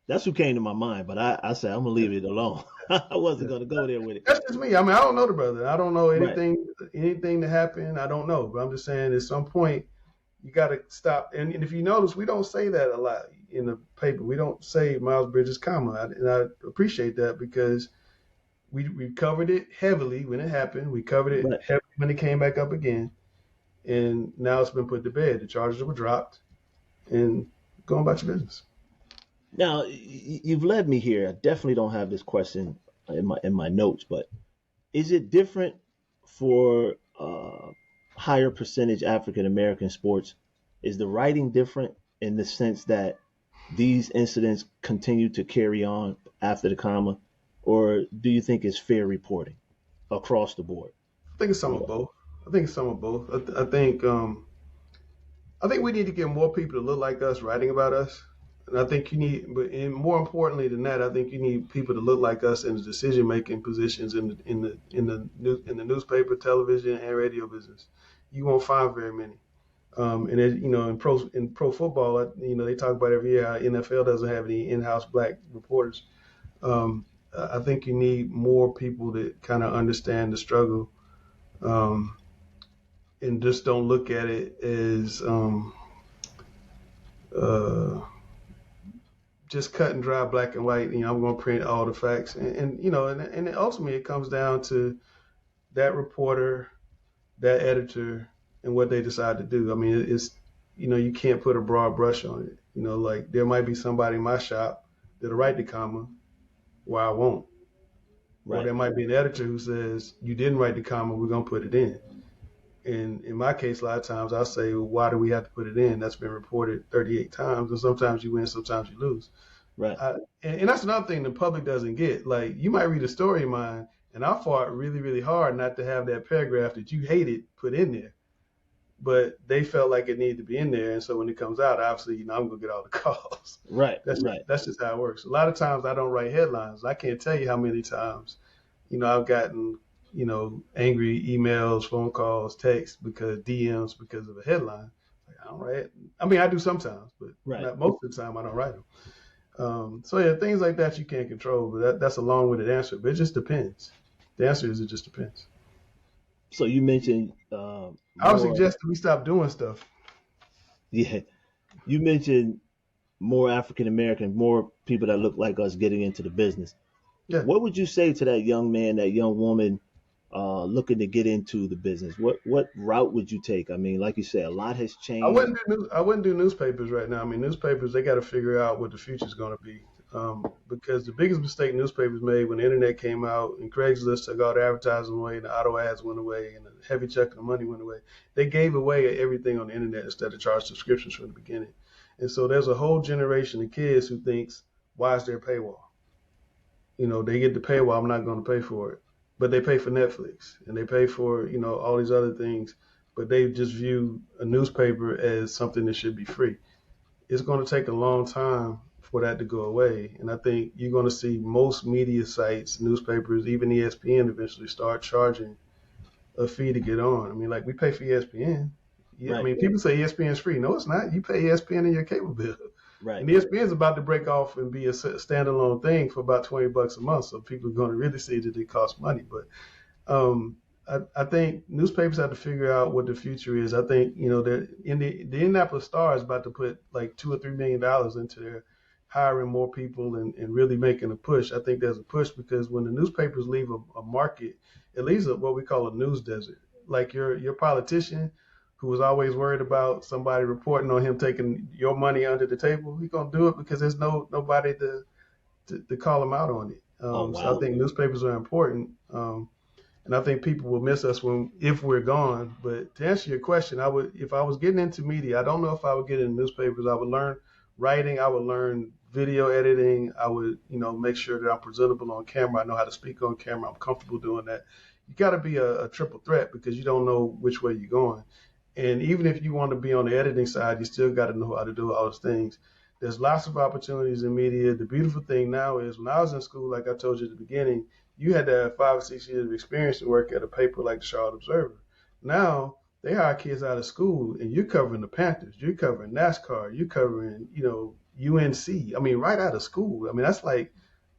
That's what came to my mind, but I said I'm gonna leave it alone. I wasn't gonna go there with it. That's just me. I mean, I don't know the brother. I don't know anything that happened. I don't know, but I'm just saying at some point you gotta stop. And if you notice, we don't say that a lot in the paper. We don't say Miles Bridges, comma, and I appreciate that because we covered it heavily when it happened. We covered it heavily when it came back up again, and now it's been put to bed. The charges were dropped, and go about your business. Now you've led me here. I definitely don't have this question in my notes, but is it different for higher percentage African American sports? Is the writing different in the sense that these incidents continue to carry on after the comma, or do you think it's fair reporting across the board? I think it's some of both. I think we need to get more people to look like us writing about us. And I think and more importantly than that, I think you need people to look like us in the decision-making positions in the newspaper, television, and radio business. You won't find very many. And in pro football, they talk about every year how NFL doesn't have any in-house black reporters. I think you need more people that kind of understand the struggle, and just don't look at it as just cut and dry, black and white. I'm going to print all the facts, and ultimately it comes down to that reporter, that editor, and what they decide to do. I mean, it's you can't put a broad brush on it. Like there might be somebody in my shop that'll write the comma where I won't. Right. Or there might be an editor who says, you didn't write the comma, we're going to put it in. And in my case, a lot of times I'll say, well, why do we have to put it in? That's been reported 38 times. And sometimes you win, sometimes you lose. Right. And that's another thing the public doesn't get. Like, you might read a story of mine, And I fought really, really hard not to have that paragraph that you hated put in there. But they felt like it needed to be in there. And so when it comes out, obviously, I'm going to get all the calls. Right, That's right. that's just how it works. A lot of times I don't write headlines. I can't tell you how many times, I've gotten, angry emails, phone calls, texts because DMs because of a headline. Like, I don't write it. I mean, I do sometimes, but Right. not most of the time I don't write them. So yeah, things like that you can't control, but that's a long-winded answer. But it just depends. The answer is it just depends. So you mentioned I would more. suggest that we stop doing stuff. Yeah, you mentioned more African American, more people that look like us getting into the business. Yeah, What would you say to that young man, that young woman looking to get into the business? What route would you take? I mean, like you said, a lot has changed. I wouldn't do newspapers right now. I mean, newspapers they got to figure out what the future is going to be. Because the biggest mistake newspapers made when the internet came out and Craigslist took all the advertising away and the auto ads went away and the heavy check of the money went away, they gave away everything on the internet instead of charge subscriptions from the beginning. And so there's a whole generation of kids who thinks, why is there a paywall? They get the paywall, I'm not going to pay for it. But they pay for Netflix and they pay for, all these other things. But they just view a newspaper as something that should be free. It's going to take a long time for that to go away. And I think you're going to see most media sites, newspapers, even ESPN eventually start charging a fee to get on. I mean, like we pay for ESPN. Yeah, I Right, mean, people say ESPN is free. No, it's not. You pay ESPN in your cable bill. right. And ESPN is about to break off and be a standalone thing for about $20 a month. So people are going to really see that it costs money. But I think newspapers have to figure out what the future is. I think the Indianapolis Star is about to put like $2 or $3 million into their hiring more people and really making a push. I think there's a push because when the newspapers leave a market, it leaves what we call a news desert. Like your politician who was always worried about somebody reporting on him taking your money under the table, he's gonna do it because there's nobody to call him out on it. Oh So I wow. think newspapers are important. And I think people will miss us if we're gone. But to answer your question, if I was getting into media, I don't know if I would get into newspapers. I would learn writing. I would learn video editing. I would, make sure that I'm presentable on camera. I know how to speak on camera. I'm comfortable doing that. You got to be a triple threat because you don't know which way you're going. And even if you want to be on the editing side, you still got to know how to do all those things. There's lots of opportunities in media. The beautiful thing now is when I was in school, like I told you at the beginning, you had to have 5 or 6 years of experience to work at a paper like the Charlotte Observer. Now they hire kids out of school, and you're covering the Panthers, you're covering NASCAR, you're covering, UNC. I mean, right out of school. I mean, that's like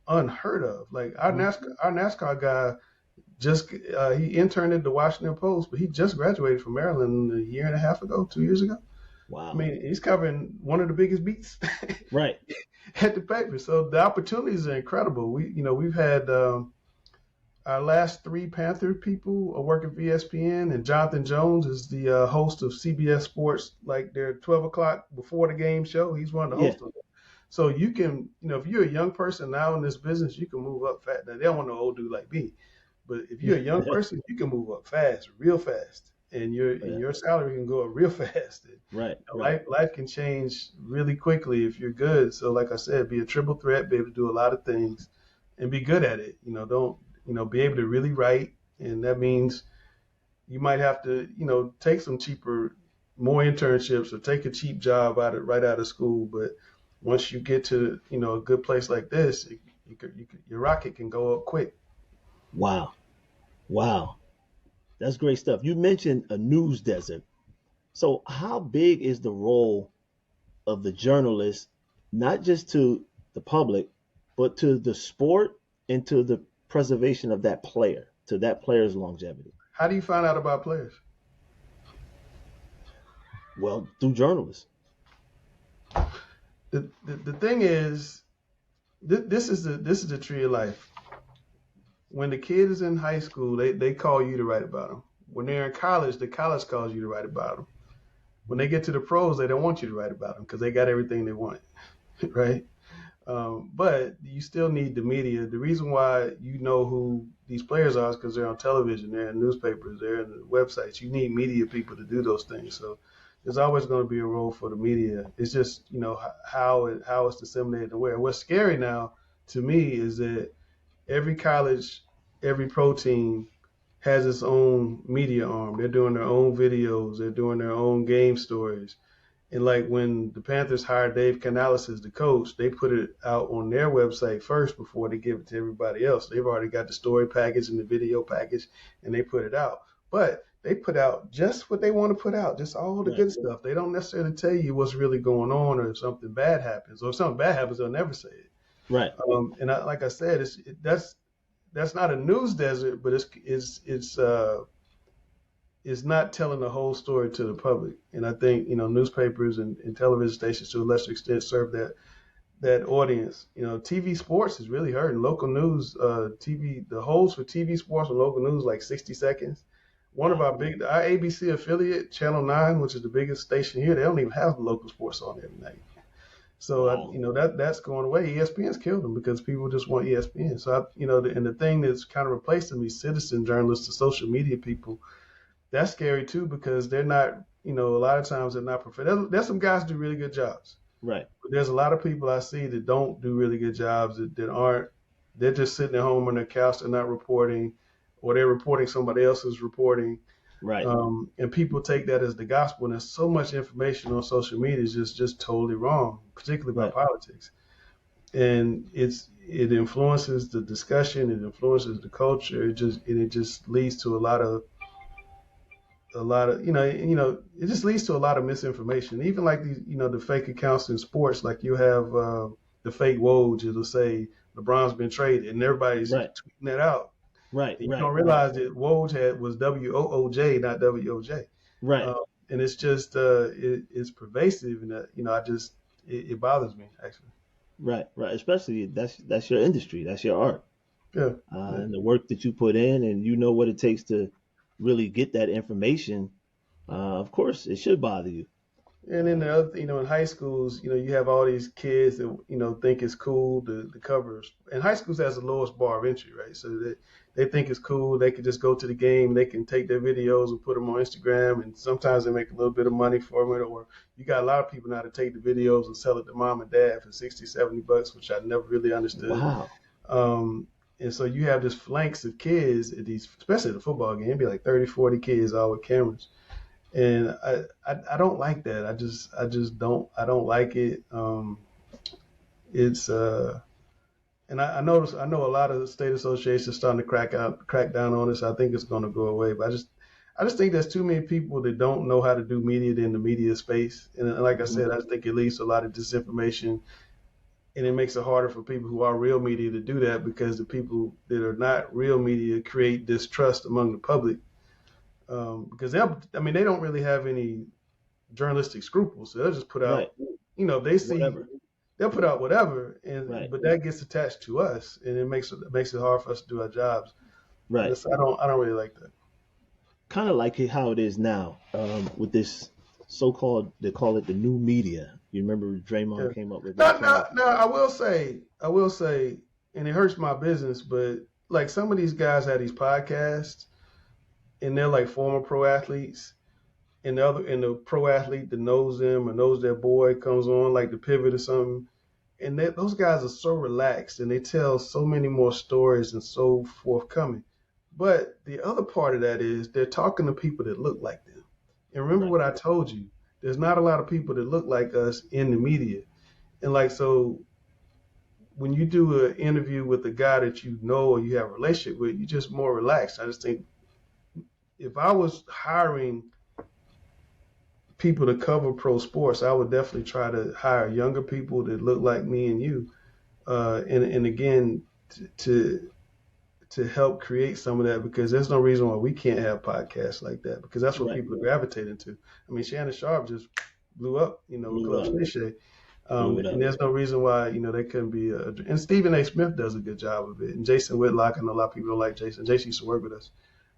unheard of. Like our NASCAR guy just he interned at the Washington Post, but he just graduated from Maryland a year and a half ago, 2 years ago. I Wow. mean, he's covering one of the biggest beats Right. at the paper. So the opportunities are incredible. We've had our last three Panther people are working for ESPN, and Jonathan Jones is the host of CBS Sports, like their 12 o'clock before the game show. He's one of the Yeah. hosts of it. So you can, if you're a young person now in this business, you can move up fast. Now, they don't want no old dude like me, but if you're a young person, you can move up fast, real fast, and Yeah. your salary can go up real fast. And, Right. Right. life can change really quickly if you're good. So, like I said, be a triple threat, be able to do a lot of things, and be good at it. Don't be able to really write, and that means you might have to take some cheaper, more internships or take a cheap job right out of school. But once you get to a good place like this, your rocket can go up quick. Wow. Wow. That's great stuff. You mentioned a news desert. So how big is the role of the journalist, not just to the public, but to the sport and to the preservation of that player, to that player's longevity? How do you find out about players? Well, through journalists. The thing is, this is the tree of life. When the kid is in high school, they call you to write about them. When they're in college, the college calls you to write about them. When they get to the pros, they don't want you to write about them because they got everything they want, right? But you still need the media. The reason why you know who these players are is because they're on television, they're in newspapers, they're in the websites. You need media people to do those things. So there's always going to be a role for the media. It's just how it's disseminated and where. What's scary now to me is that every college, every pro team has its own media arm. They're doing their own videos. They're doing their own game stories. And like when the Panthers hired Dave Canales as the coach, they put it out on their website first before they give it to everybody else. They've already got the story package and the video package, and they put it out. But they put out just what they want to put out, just all the good stuff. They don't necessarily tell you what's really going on, or if something bad happens. Or if something bad happens, they'll never say it. Right. Like I said, that's not a news desert, but it's not telling the whole story to the public. And I think, newspapers and television stations to a lesser extent serve that audience. TV sports is really hurting. Local news, the holds for TV sports and local news like 60 seconds. One of our ABC affiliate, Channel 9, which is the biggest station here, they don't even have local sports on every night. So, that's going away. ESPN's killed them because people just want ESPN. So, and the thing that's kind of replacing these citizen journalists, the social media people, that's scary too because they're not, a lot of times they're not professional. There's some guys who do really good jobs. Right. But there's a lot of people I see that don't do really good jobs they're just sitting at home on their couch, they're not reporting, or they're reporting somebody else's reporting. Right. And people take that as the gospel. And there's so much information on social media is just totally wrong, particularly about politics. And it influences the discussion, it influences the culture, it just leads to a lot of it just leads to a lot of misinformation. Even like these, the fake accounts in sports, like you have the fake Woj, it'll say LeBron's been traded, and everybody's tweeting that out. Right. And you don't realize that Woj was WOOJ, not WOJ. Right. And it's just it's pervasive, and it bothers me actually. Right. Especially that's your industry, that's your art. Yeah. And the work that you put in, and what it takes to really get that information. Of course, it should bother you. And then the other, in high schools, you have all these kids that think it's cool to cover. And high schools has the lowest bar of entry, right? So they think it's cool. They can just go to the game. They can take their videos and put them on Instagram, and sometimes they make a little bit of money from it. Or you got a lot of people now to take the videos and sell it to mom and dad for $60, $70, which I never really understood. Wow. And so you have this flanks of kids at these, especially at the football game, it'd be like 30, 40 kids all with cameras. And I don't like that. I just don't like it. And I know a lot of the state associations starting to crack down on this. I think it's going to go away, but I just think there's too many people that don't know how to do media in the media space. And like I said, I just think it leads to a lot of disinformation. And it makes it harder for people who are real media to do that because the people that are not real media create distrust among the public. Because they don't really have any journalistic scruples. So they'll just put out, they see, whatever. They'll put out whatever, but that gets attached to us, and it makes it hard for us to do our jobs. Right. I don't really like that. Kind of like how it is now with this so-called, they call it the new media. You remember Draymond came up with that? No, I will say, and it hurts my business, but like some of these guys have these podcasts, and they're like former pro athletes, and the pro athlete that knows them or knows their boy comes on like the pivot or something, and those guys are so relaxed and they tell so many more stories and so forthcoming. But the other part of that is they're talking to people that look like them. And remember what I told you. There's not a lot of people that look like us in the media. And like, so when you do an interview with a guy that you know or you have a relationship with, you're just more relaxed. I just think if I was hiring people to cover pro sports, I would definitely try to hire younger people that look like me and you. And again, to help create some of that, because there's no reason why we can't have podcasts like that, because that's what people are gravitating to. I mean, Shannon Sharp just blew up, with Club Shay. And there's no reason why, they couldn't be. And Stephen A. Smith does a good job of it. And Jason Whitlock, I know a lot of people don't like Jason. Jason used to work with us.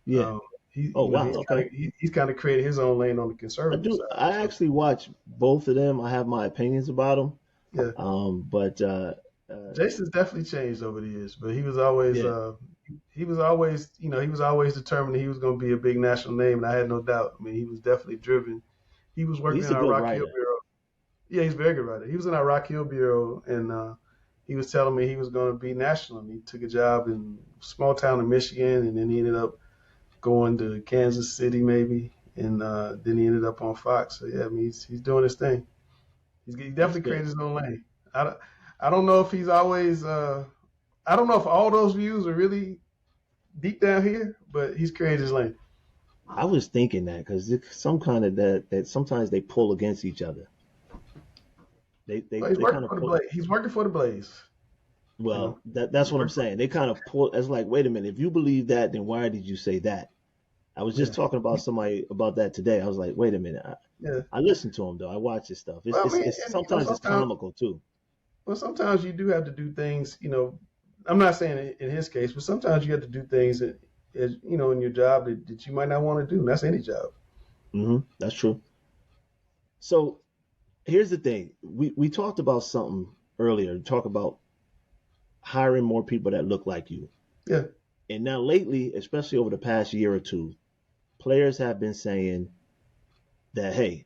Yeah. He's kind of created his own lane on the conservative side. I actually watch both of them. I have my opinions about them. Yeah. But Jason's definitely changed over the years, but he was always he was always determined that he was going to be a big national name, and I had no doubt. I mean, he was definitely driven. He was working in our Rock Hill bureau. Yeah, he's a very good writer. He was in our Rock Hill bureau, and he was telling me he was going to be national. And he took a job in a small town in Michigan, and then he ended up going to Kansas City maybe, and then he ended up on Fox. So yeah, I mean he's doing his thing. He definitely created his own lane. I don't know if he's always. I don't know if all those views are really deep down here, but he's created his lane. I was thinking that because some kind of that sometimes they pull against each other. Well, They kind of pull. He's working for the Blaze. Well, that's what I'm saying. They kind of pull. It's like, wait a minute. If you believe that, then why did you say that? I was just talking about somebody about that today. I was like, wait a minute. I listen to him though. I watch his stuff. Sometimes it's comical too. Well, sometimes you do have to do things. I'm not saying in his case, but sometimes you have to do things that, in your job that you might not want to do. And that's any job. That's true. So here's the thing. We talked about something earlier. Talk about hiring more people that look like you. Yeah. And now lately, especially over the past year or two, players have been saying that, hey,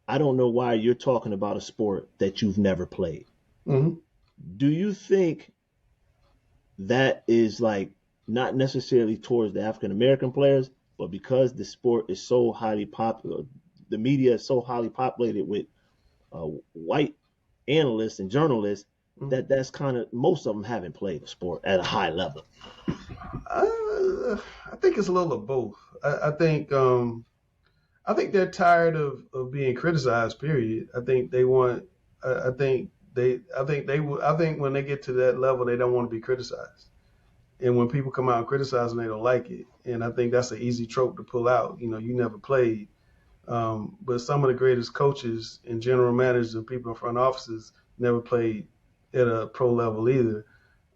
I don't know why you're talking about a sport that you've never played. Mm-hmm. Do you think that is like not necessarily towards the African American players, but because the sport is so highly popular, the media is so highly populated with white analysts and journalists, that's kind of, most of them haven't played the sport at a high level? I think it's a little of both. I think they're tired of being criticized. Period. I think they want. I think when they get to that level, they don't want to be criticized. And when people come out and criticize them, they don't like it. And I think that's an easy trope to pull out. You never played. But some of the greatest coaches and general managers and people in front offices never played at a pro level either.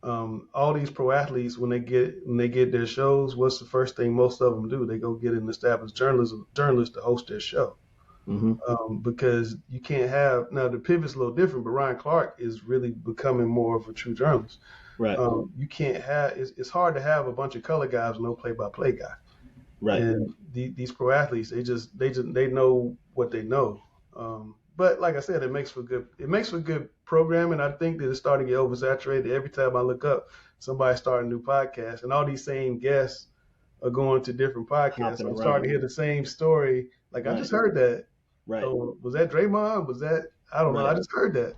All these pro athletes, when they get their shows, what's the first thing most of them do? They go get an established journalist to host their show. Because you can't have, now the pivot's a little different, but Ryan Clark is really becoming more of a true journalist. Right. You can't have, it's hard to have a bunch of color guys and no play-by-play guy. Right. And these pro athletes, they know what they know. But like I said, it makes for good programming. I think that it's starting to get oversaturated. Every time I look up, somebody's starting a new podcast, and all these same guests are going to different podcasts. So I'm starting to hear the same story. Like, I just heard that. Right. So, was that Draymond? Was that, I don't know. I just heard that.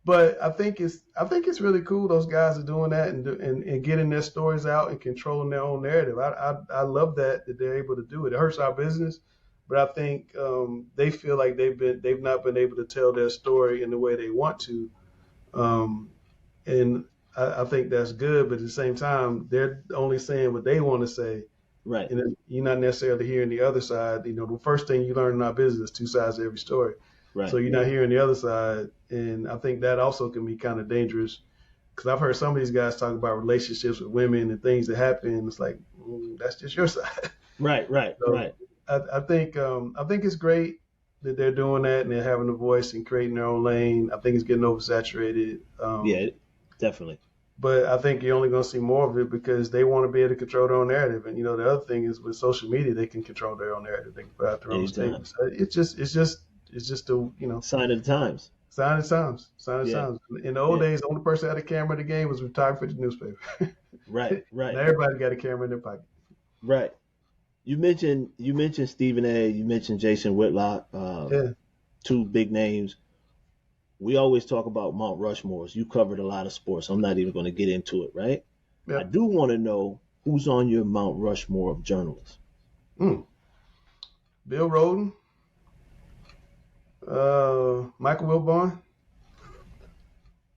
But I think it's really cool. Those guys are doing that and getting their stories out and controlling their own narrative. I love that they're able to do it. It hurts our business, but I think they feel like they've not been able to tell their story in the way they want to, and I think that's good. But at the same time, they're only saying what they want to say. Right. And you're not necessarily hearing the other side. The first thing you learn in our business is two sides to every story. Right. So you're not hearing the other side. And I think that also can be kind of dangerous, because I've heard some of these guys talk about relationships with women and things that happen. It's like, that's just your side. Right. So right. I think it's great that they're doing that and they're having a voice and creating their own lane. I think it's getting oversaturated. Yeah, definitely. But I think you're only going to see more of it because they want to be able to control their own narrative. And, the other thing is with social media, they can control their own narrative. They can put out their own statements. It's just a, sign of the times. Sign of the times. In the old days, the only person that had a camera in the game was a photographer at the newspaper. Right. Now everybody got a camera in their pocket. Right. You mentioned Stephen A. You mentioned Jason Whitlock. Two big names. We always talk about Mount Rushmores. You covered a lot of sports. I'm not even going to get into it, right? Yep. I do want to know who's on your Mount Rushmore of journalists. Bill Rhoden, Michael Wilbon,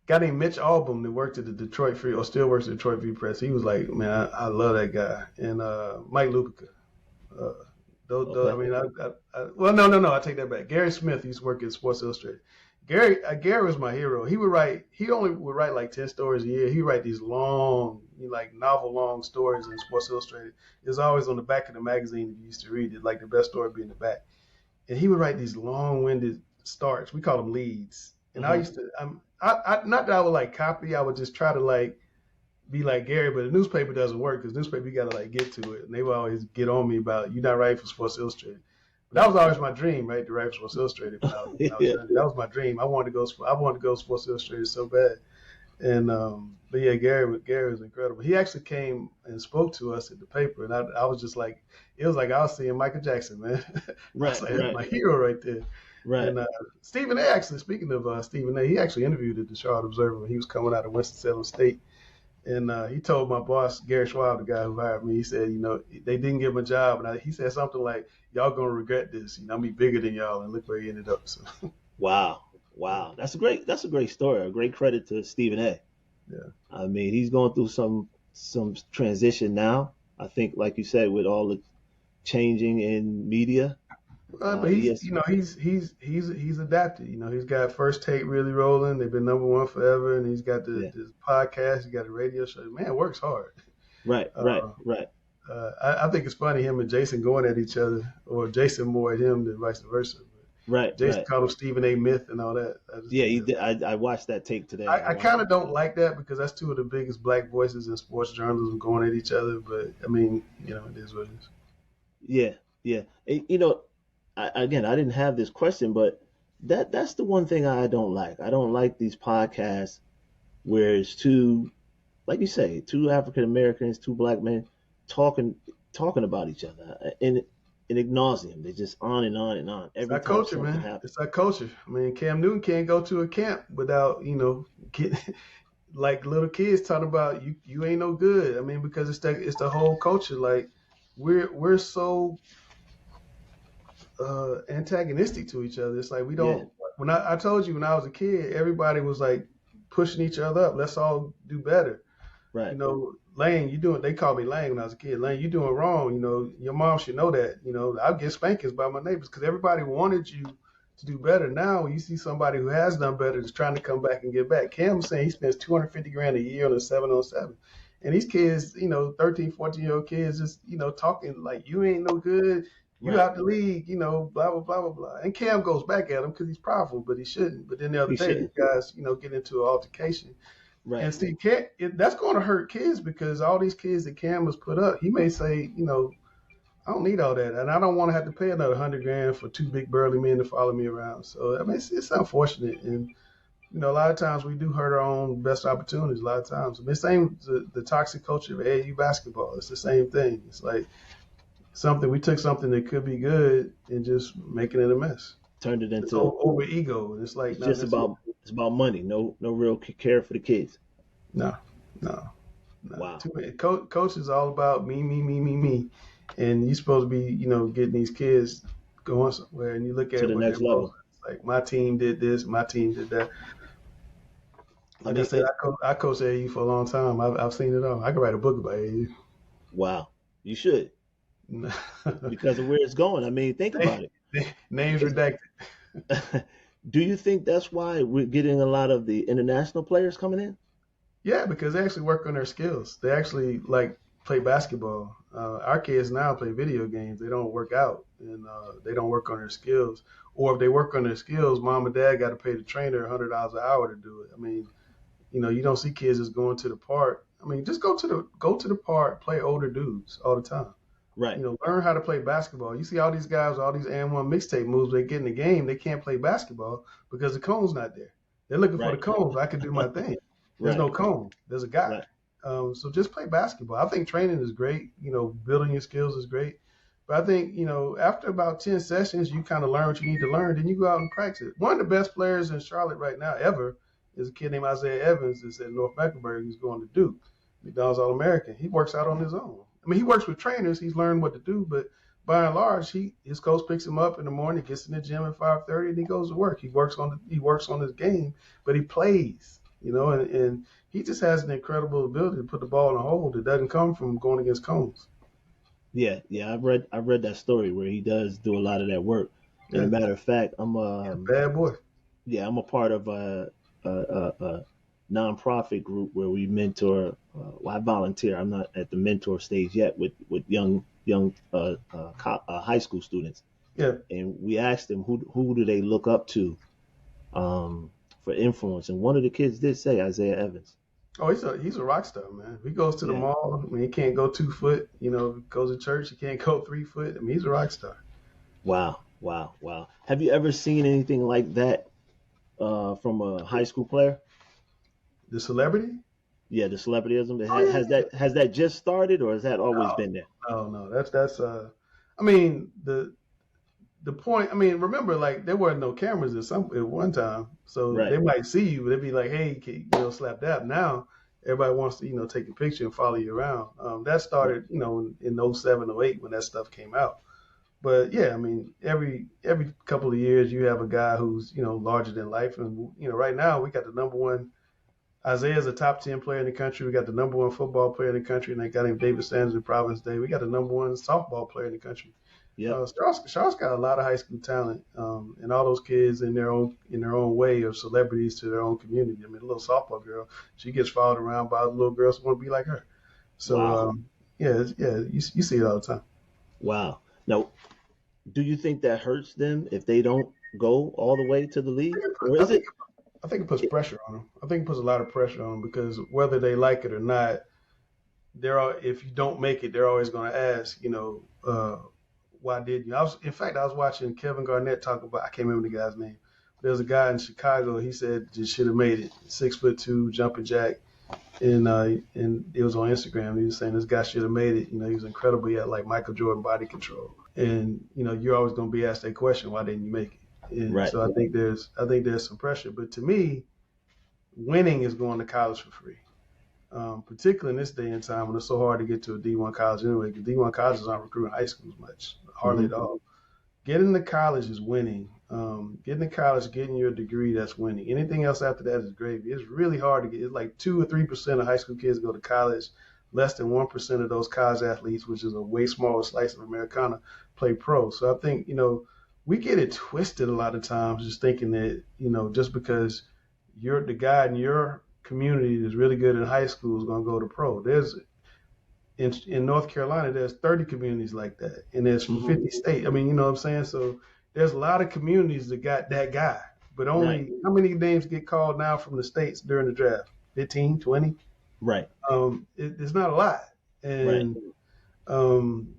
guy named Mitch Albom that worked at the Detroit Free, or still works at the Detroit Free Press. He was like, man, I love that guy. And Mike Lupica. Okay. I mean, I take that back. Gary Smith used to work at Sports Illustrated. Gary was my hero. He only would write like 10 stories a year. He would write these long, like novel long stories in Sports Illustrated. It was always on the back of the magazine if you used to read it, like the best story would be in the back. And he would write these long-winded starts. We call them leads. And I used to, not that I would like copy, I would just try to like be like Gary, but the newspaper doesn't work because newspaper, you got to like get to it. And they would always get on me about, you're not writing for Sports Illustrated. But that was always my dream, right? To write for Sports Illustrated. That was my dream. I wanted to go to Sports Illustrated so bad. And but yeah, Gary was incredible. He actually came and spoke to us at the paper, and I was just like, it was like I was seeing Michael Jackson, man. I was Right, like, that's right, my hero right there. right. And Stephen A. actually, speaking of Stephen A., he actually interviewed at the Charlotte Observer when he was coming out of Winston-Salem State. And he told my boss, Gary Schwab, the guy who hired me, he said, they didn't give him a job. And he said something like, y'all going to regret this. I'm be bigger than y'all. And look where he ended up. So, Wow, wow. That's a great story. A great credit to Stephen A. yeah. I mean, he's going through some transition now. I think, like you said, with all the changing in media. But he's, Yes, he's adapted. He's got First Take really rolling. They've been number one forever. And he's got yeah. this podcast. He got a radio show. Man, works hard. Right, right, Uh, right, I think it's funny him and Jason going at each other, or Jason more at him than vice versa. right, Jason right. called him Stephen A. Myth and all that. I just Yeah, think he did. I watched that tape today. I I watched kind of it. don't like that because that's two of the biggest black voices in sports journalism going at each other. But I mean, it is what it is. Yeah, yeah. Again, I didn't have this question, but that's the one thing I don't like. I don't like these podcasts where it's two, like you say, two African Americans, two black men talking talking about each other in ad nauseum. They're just on and on and on It's every our time culture, something man. happens. It's our culture. I mean, Cam Newton can't go to a camp without get, like little kids talking about you ain't no good. I mean, because it's the whole culture. Like we're so antagonistic to each other. It's like we Yeah, don't. When I told you when I was a kid, everybody was like pushing each other up. Let's all do better. right, Lane, you doing? They called me Lane when I was a kid. Lane, you doing wrong. Your mom should know that. I'll get spankings by my neighbors because everybody wanted you to do better. Now, when you see somebody who has done better is trying to come back and get back. Cam's saying he spends 250 grand a year on a 7-on-7. And these kids, 13, 14-year-old kids just, talking like you ain't no good. You right. out the league, blah, blah, blah, blah, blah. And Cam goes back at him because he's powerful, but he shouldn't. But then the other He day, these shouldn't. guys, get into an altercation. Right. And see, that's going to hurt kids because all these kids that Cam has put up, he may say, I don't need all that, and I don't want to have to pay another 100 grand for two big burly men to follow me around. So I mean, it's unfortunate, and a lot of times we do hurt our own best opportunities. A lot of times, I mean, same the toxic culture of AAU basketball. It's the same thing. It's like we took something that could be good and just making it a mess. Turned it It's into over ego, and it's like it's not just necessarily. about it's about money. No real care for the kids. No, no. No, Wow. too many. Coach is all about me, me, me, me, me, and you're supposed to be, getting these kids going somewhere. And you look To at the what they're next level. posting. It's like my team did this, my team did that. I Like I mean, said, I coached AAU for a long time. I've seen it all. I could write a book about AAU. wow. You should because of where it's going. I mean, think about it. Names redacted. Do you think that's why we're getting a lot of the international players coming in? Yeah, because they actually work on their skills. They actually like play basketball. Our kids now play video games. They don't work out and they don't work on their skills. Or if they work on their skills, mom and dad got to pay the trainer $100 an hour to do it. I mean, you don't see kids just going to the park. I mean, just go to the park, play older dudes all the time. Right, Learn how to play basketball. You see all these guys, all these and one mixtape moves. They get in the game, they can't play basketball because the cone's not there. They're looking for the right, cones. I can do my thing. There's right, no cone. There's a guy. right. So just play basketball. I think training is great. Building your skills is great. But I think, after about 10 sessions, you kind of learn what you need to learn. Then you go out and practice. One of the best players in Charlotte right now ever is a kid named Isaiah Evans that's at North Mecklenburg. He's going to Duke. McDonald's All-American. He works out on his own. I mean, he works with trainers. He's learned what to do. But by and large, his coach picks him up in the morning, gets in the gym at 5:30, and he goes to work. He works on his game, but he plays. And he just has an incredible ability to put the ball in a hole that doesn't come from going against cones. Yeah, yeah. I've read that story where he does do a lot of that work. And a Yeah, matter of fact, bad boy. I'm a part of a nonprofit group where we mentor. Well, I volunteer. I'm not at the mentor stage yet with young high school students, Yeah. and we asked them who do they look up to for influence, and one of the kids did say Isaiah Evans. Oh, he's a rock star, man. He goes to the Yeah. mall. I mean, he can't go 2 foot. Goes to church. He can't go 3 foot. I mean, he's a rock star. Wow, wow, wow. Have you ever seen anything like that from a high school player? The celebrity? Yeah, the celebrityism. Oh yeah, Has yeah. that just started, or has that always No, been there? no. That's. I mean, the point. I mean, remember, like there weren't no cameras at one time, so Right. they might see you, but they'd be like, "Hey, slap that." Now everybody wants to, take a picture and follow you around. That Right. started, in '07, '08 when that stuff came out. But yeah, I mean, every couple of years you have a guy who's larger than life, and right now we got the number one. Isaiah's a top 10 player in the country. We got the number one football player in the country, and they got him David Sanders in Providence Day. We got the number one softball player in the country. Yep. Charles got a lot of high school talent, and all those kids in their own way are celebrities to their own community. I mean, the little softball girl, she gets followed around by the little girls who want to be like her. So Wow. yeah, you see it all the time. Wow. Now, do you think that hurts them if they don't go all the way to the league, or I is think it? I think it puts pressure on them. I think it puts a lot of pressure on them because whether they like it or not, if you don't make it, they're always going to ask, why didn't you? I was watching Kevin Garnett talk about. I can't remember the guy's name. There's a guy in Chicago. He said just should have made it. 6'2", jumping jack, and it was on Instagram. He was saying this guy should have made it. He was incredible. He had like Michael Jordan body control, and you're always going to be asked that question, why didn't you make it? And Right. so I think there's some pressure. But to me, winning is going to college for free. Particularly in this day and time when it's so hard to get to a D1 college anyway, because D1 colleges aren't recruiting high schools much, hardly Hmm. at all. Getting to college is winning. Getting to college, getting your degree, that's winning. Anything else after that is gravy. It's really hard to get. It's like 2 or 3% of high school kids go to college. Less than 1% of those college athletes, which is a way smaller slice of Americana, play pro. So I think we get it twisted a lot of times, just thinking that just because you're the guy in your community that's really good in high school is going to go to pro. There's in North Carolina, there's 30 communities like that, and there's Hmm. 50 states. I mean, you know what I'm saying? So there's a lot of communities that got that guy, but Right. only how many names get called now from the states during the draft? 15, 20? Right. It's not a lot, Right. and um,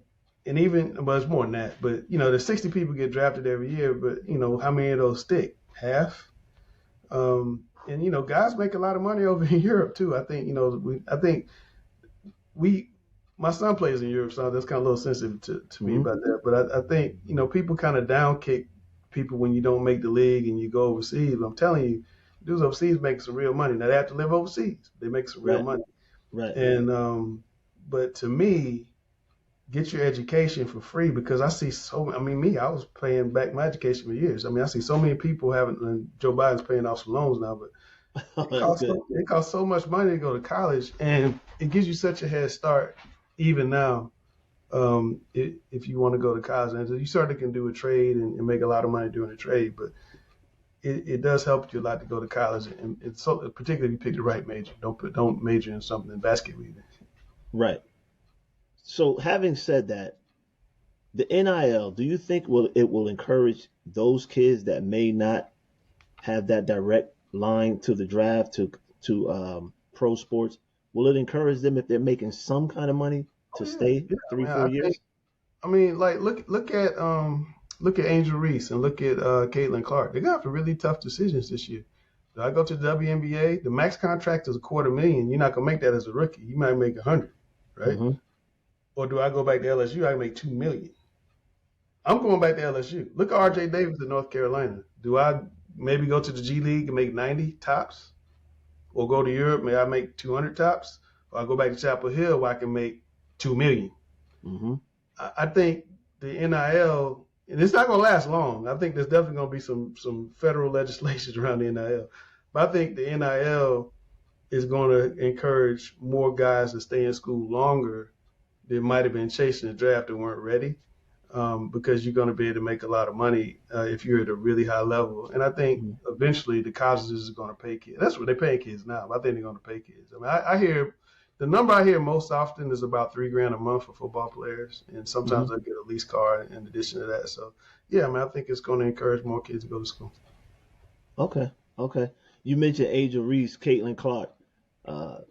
and even well, it's more than that. But there's 60 people get drafted every year, but how many of those stick? Half. And guys make a lot of money over in Europe too. I think we my son plays in Europe, so that's kind of a little sensitive to me Hmm. about that. But I think people kind of down kick people when you don't make the league and you go overseas. But I'm telling you, dudes overseas make some real money. Now they have to live overseas. They make some real Right. money. Right. And but to me, get your education for free because I see so. I mean, I was paying back my education for years. I mean, I see so many people having. And Joe Biden's paying off some loans now, but Oh, that's good. it costs so much money to go to college, and it gives you such a head start even now. If you want to go to college, and you certainly can do a trade and make a lot of money doing a trade, but it does help you a lot to go to college, and it's so particularly if you pick the right major. Don't major in something in basketball even. Right. So, having said that, the NIL, do you think will encourage those kids that may not have that direct line to the draft to pro sports? Will it encourage them if they're making some kind of money Oh to yeah, stay yeah, three, man. four years? I mean, like look at Angel Reese and look at Caitlin Clark. They got some really tough decisions this year. Do I go to the WNBA? The max contract is $250,000. You're not gonna make that as a rookie. You might make 100, right? Hmm. Or do I go back to LSU? I can make 2 million. I'm going back to LSU. Look at RJ Davis in North Carolina. Do I maybe go to the G League and make 90 tops? Or go to Europe, maybe I make 200 tops? Or I go back to Chapel Hill where I can make 2 million. Hmm. I think the NIL, and it's not going to last long. I think there's definitely going to be some federal legislation around the NIL. But I think the NIL is going to encourage more guys to stay in school longer that might have been chasing the draft and weren't ready. Because you're going to be able to make a lot of money if you're at a really high level. And I think Hmm. eventually the colleges are going to pay kids. That's what they pay kids now. But I think they're going to pay kids. I mean, I hear the number I hear most often is about $3,000 a month for football players, and sometimes Hmm. I get a lease car in addition to that. So yeah, I mean, I think it's going to encourage more kids to go to school. Okay. Okay. You mentioned Angel Reese, Caitlin Clark.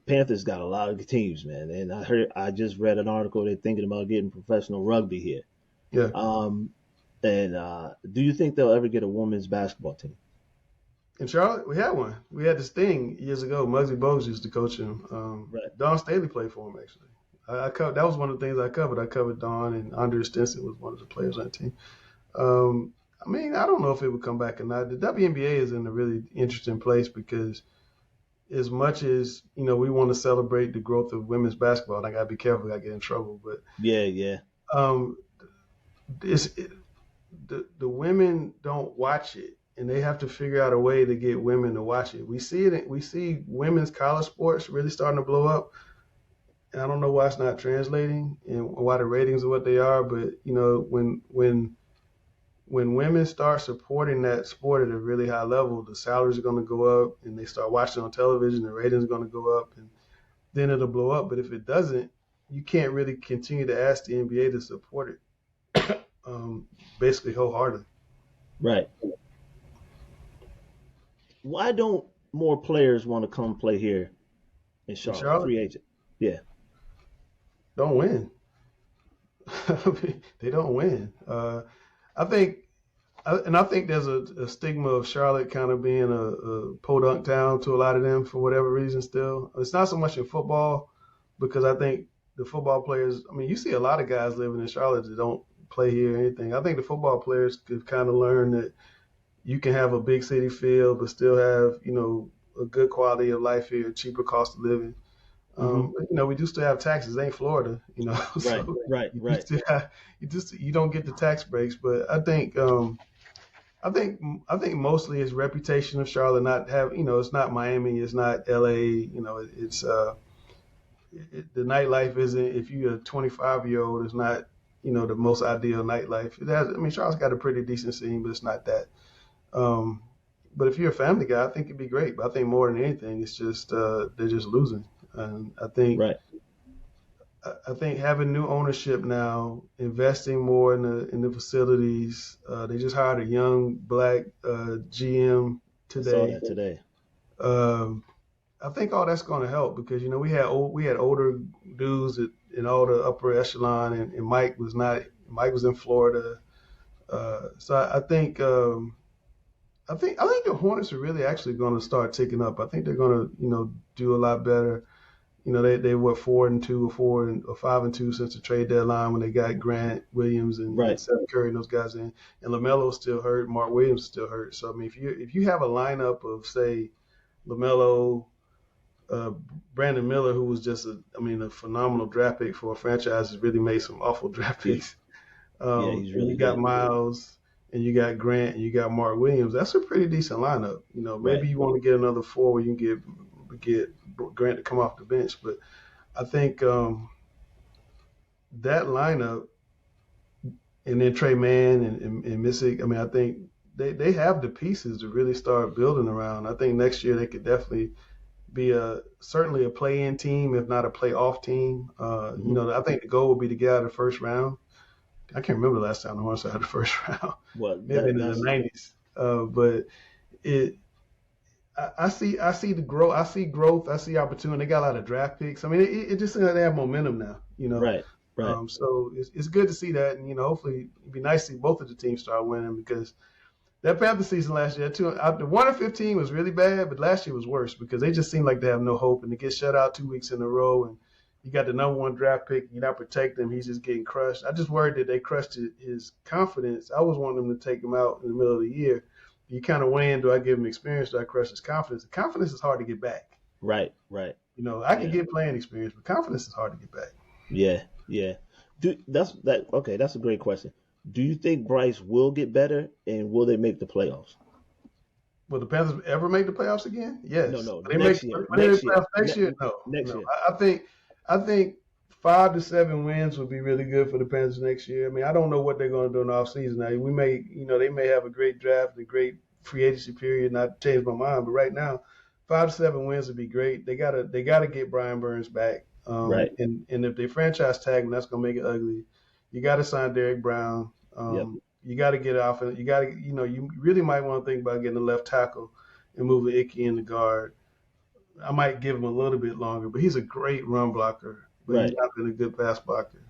Panthers got a lot of teams, man, and I just read an article they're thinking about getting professional rugby here. Yeah. Um, and do you think they'll ever get a women's basketball team? In Charlotte, we had one. We had this thing years ago. Muggsy Bogues used to coach him. Right. Don Staley played for him actually. That was one of the things I covered. I covered Don, and Andre Stinson was one of the players on the team. Um, I mean, I don't know if it would come back or not. The WNBA is in a really interesting place because as much as we want to celebrate the growth of women's basketball, and I gotta be careful, I get in trouble. But Yeah. um, the women don't watch it, and they have to figure out a way to get women to watch it. We see it. We see women's college sports really starting to blow up, and I don't know why it's not translating and why the ratings are what they are. But when women start supporting that sport at a really high level, the salaries are going to go up, and they start watching on television, the ratings are going to go up, and then it'll blow up. But if it doesn't, you can't really continue to ask the NBA to support it, basically wholeheartedly. Right. Why don't more players want to come play here in In Charlotte? Charlotte, Free agent. Yeah. don't win. They don't win. I think, I think there's a stigma of Charlotte kind of being a podunk town to a lot of them for whatever reason. Still, it's not so much in football because I think the football players. I mean, you see a lot of guys living in Charlotte that don't play here or anything. I think the football players have kind of learned that you can have a big city feel, but still have a good quality of life here, cheaper cost of living. Hmm. We do still have taxes. It ain't Florida, Right. so Right. you Right. still have, you don't get the tax breaks. But I think mostly it's reputation of Charlotte not have it's not Miami, it's not LA. It's the nightlife isn't, if you're a 25-year-old, it's not the most ideal nightlife. It has. I mean, Charlotte's got a pretty decent scene, but it's not that. Um, but if you're a family guy, I think it'd be great. But I think more than anything, it's just they're just losing. And Right. I think having new ownership now, investing more in the facilities. They just hired a young black GM I saw today. that today. Um, I think all that's going to help because we had older dudes in all the upper echelon, and Mike was in Florida. So I think the Hornets are really actually going to start ticking up. I think they're going to do a lot better. They were 4-2 or 5-2 since the trade deadline when they got Grant Williams and Right. Steph Curry and those guys in, and LaMelo's still hurt, Mark Williams is still hurt. So I mean, if you have a lineup of say LaMelo, uh, Brandon Miller, who was just a phenomenal draft pick for a franchise, has really made some awful draft Yeah. picks. Yeah. He's And really you got good. Miles, and you got Grant, and you got Mark Williams. That's a pretty decent lineup. Right. Maybe you want to get another four where you can get Grant to come off the bench, but I think that lineup, and then Trey Mann and Missick. I mean, I think they have the pieces to really start building around. I think next year they could definitely be certainly a play-in team, if not a play-off team. Hmm. I think the goal would be to get out of the first round. I can't remember the last time the Hornets had the first round. Well, Maybe in the that's '90s. But it, I see the growth. I see growth. I see opportunity. They got a lot of draft picks. I mean, it just seems like they have momentum now. right. Right. So it's good to see that, and hopefully it'd be nice to see both of the teams start winning because that Panther season last year, too, the 1-15 was really bad, but last year was worse because they just seemed like they have no hope, and to get shut out 2 weeks in a row, and you got the number one draft pick, you're not protecting him, he's just getting crushed. I just worried that they crushed his confidence. I was wanting them to take him out in the middle of the year. You kind of weighing, do I give him experience, do I crush his confidence? The confidence is hard to get back. Right. Right. I can Yeah. get playing experience, but confidence is hard to get back. Yeah. Yeah. That's that. Okay. That's a great question. Do you think Bryce will get better, and will they make the playoffs? Will the Panthers ever make the playoffs again? No. Yes. No. Will they make Next year. will they make Next year. playoffs next year? No, Next no. year. I think 5 to 7 wins would be really good for the Panthers next year. I mean, I don't know what they're going to do in the offseason. Now, they may have a great draft and a great free agency period, and I change my mind. But right now, 5 to 7 wins would be great. They gotta get Brian Burns back. Right. And if they franchise tag him, that's gonna make it ugly. You got to sign Derek Brown. Yep. You got to get off, and you really might want to think about getting a left tackle and moving Icky in the guard. I might give him a little bit longer, but he's a great run blocker, but he's Right. not been a good pass blocker.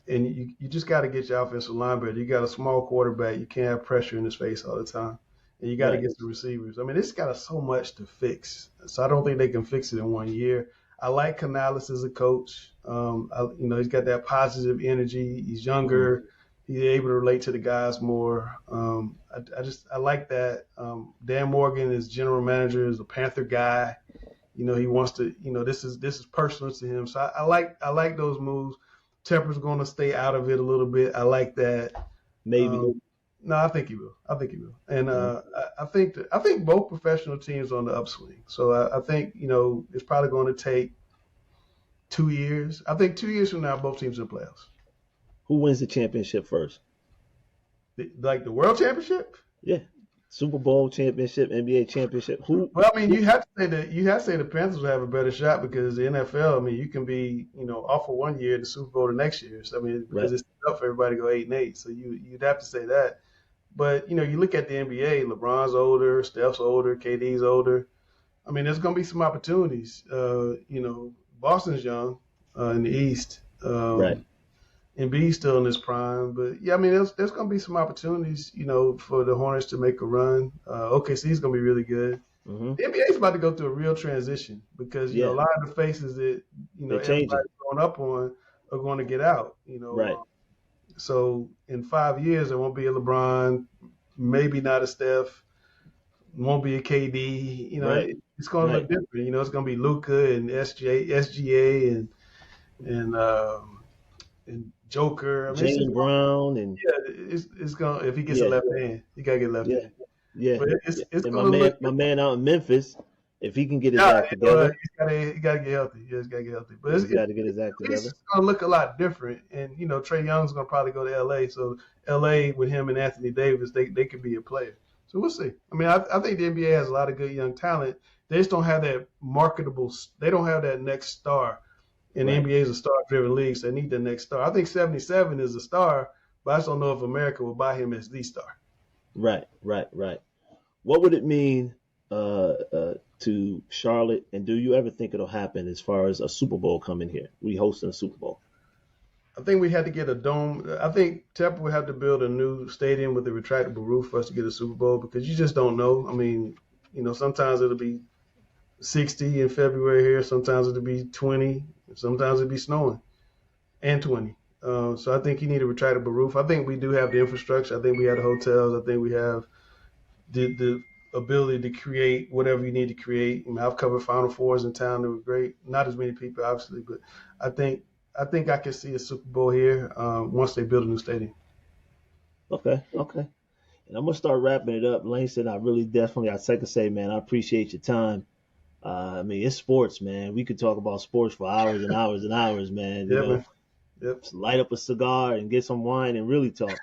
And you just got to get your offensive line better. You got a small quarterback. You can't have pressure in his face all the time. and you got to Right. get some receivers. I mean, it's got so much to fix, so I don't think they can fix it in 1 year. I like Canales as a coach. He's got that positive energy. He's Mm-hmm. younger. He's able to relate to the guys more. I like that. Dan Morgan is general manager, is a Panther guy. He wants to. This is personal to him. So I like those moves. Tepper's going to stay out of it a little bit. I like that. Maybe. No, I think he will. I think he will. And Mm-hmm. I think both professional teams are on the upswing. So I think it's probably going to take 2 years. I think 2 years from now, both teams in the playoffs. Who wins the championship first? Like the World Championship. Yeah. Super Bowl championship, NBA championship. Who? Well, I mean, you have to say the Panthers will have a better shot because the NFL. I mean, you can be off for 1 year, the Super Bowl the next year. So I mean, Right. because it's tough for everybody to go 8-8. So you'd have to say that. But you look at the NBA. LeBron's older, Steph's older, KD's older. I mean, there's going to be some opportunities. Boston's young in the East. Right. Embiid's still in his prime, but yeah, I mean, there's going to be some opportunities, for the Hornets to make a run. OKC's going to be really good. Mm-hmm. The NBA is about to go through a real transition because a Yeah. lot of the faces that They're changing. everybody's going up on are going to get out. Right. So in 5 years, there won't be a LeBron, maybe not a Steph, won't be a KD. Right. It's going to look different. It's going to be Luka and SGA and Joker. I mean, Jaylen Brown and it's going if he gets a left hand, he gotta get left yeah, hand. yeah. But it's And going to look. my man out in Memphis, if he can get his Yeah, act together, he gotta get healthy. Yeah, he's gotta get healthy. But he's got to get his act it's together. going to look a lot different. And Trey Young's going to probably go to LA. So LA with him and Anthony Davis, they could be a player. So we'll see. I mean, I think the NBA has a lot of good young talent. They just don't have that marketable. They don't have that next star. And Right. the NBA is a star-driven league, so they need the next star. I think 77 is a star, but I just don't know if America will buy him as the star. Right. What would it mean to Charlotte, and do you ever think it'll happen as far as a Super Bowl coming here? We hosting a Super Bowl. I think we had to get a dome. I think Tampa would have to build a new stadium with a retractable roof for us to get a Super Bowl because you just don't know. I mean, sometimes it'll be 60 in February here. Sometimes it'll be 20. Sometimes it'll be snowing and 20. So I think you need a retractable roof. I think we do have the infrastructure. I think we have the hotels. I think we have the ability to create whatever you need to create. I mean, I've covered Final Fours in town that were great. Not as many people, obviously, but I think I can see a Super Bowl here once they build a new stadium. Okay. And I'm gonna start wrapping it up, Langston. I take to say, man, I appreciate your time. I mean, it's sports, man. We could talk about sports for hours and hours and hours, man. Yeah, man. Yep. Just light up a cigar and get some wine and really talk.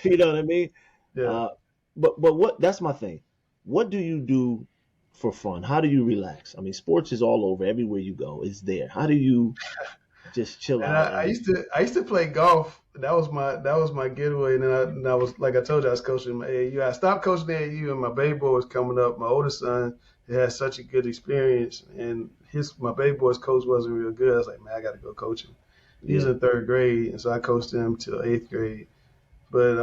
You know what I mean? Yeah. But what? That's my thing. What do you do for fun? How do you relax? I mean, sports is all over. Everywhere you go, it's there. How do you just chill And out? I used to play golf. That was my getaway. And I was, like I told you, I was coaching my AAU. I stopped coaching AAU, and my baby boy was coming up. My oldest son had such a good experience, and my baby boy's coach wasn't real good. I was like, man, I got to go coach him. He was in third grade, and so I coached him till eighth grade. But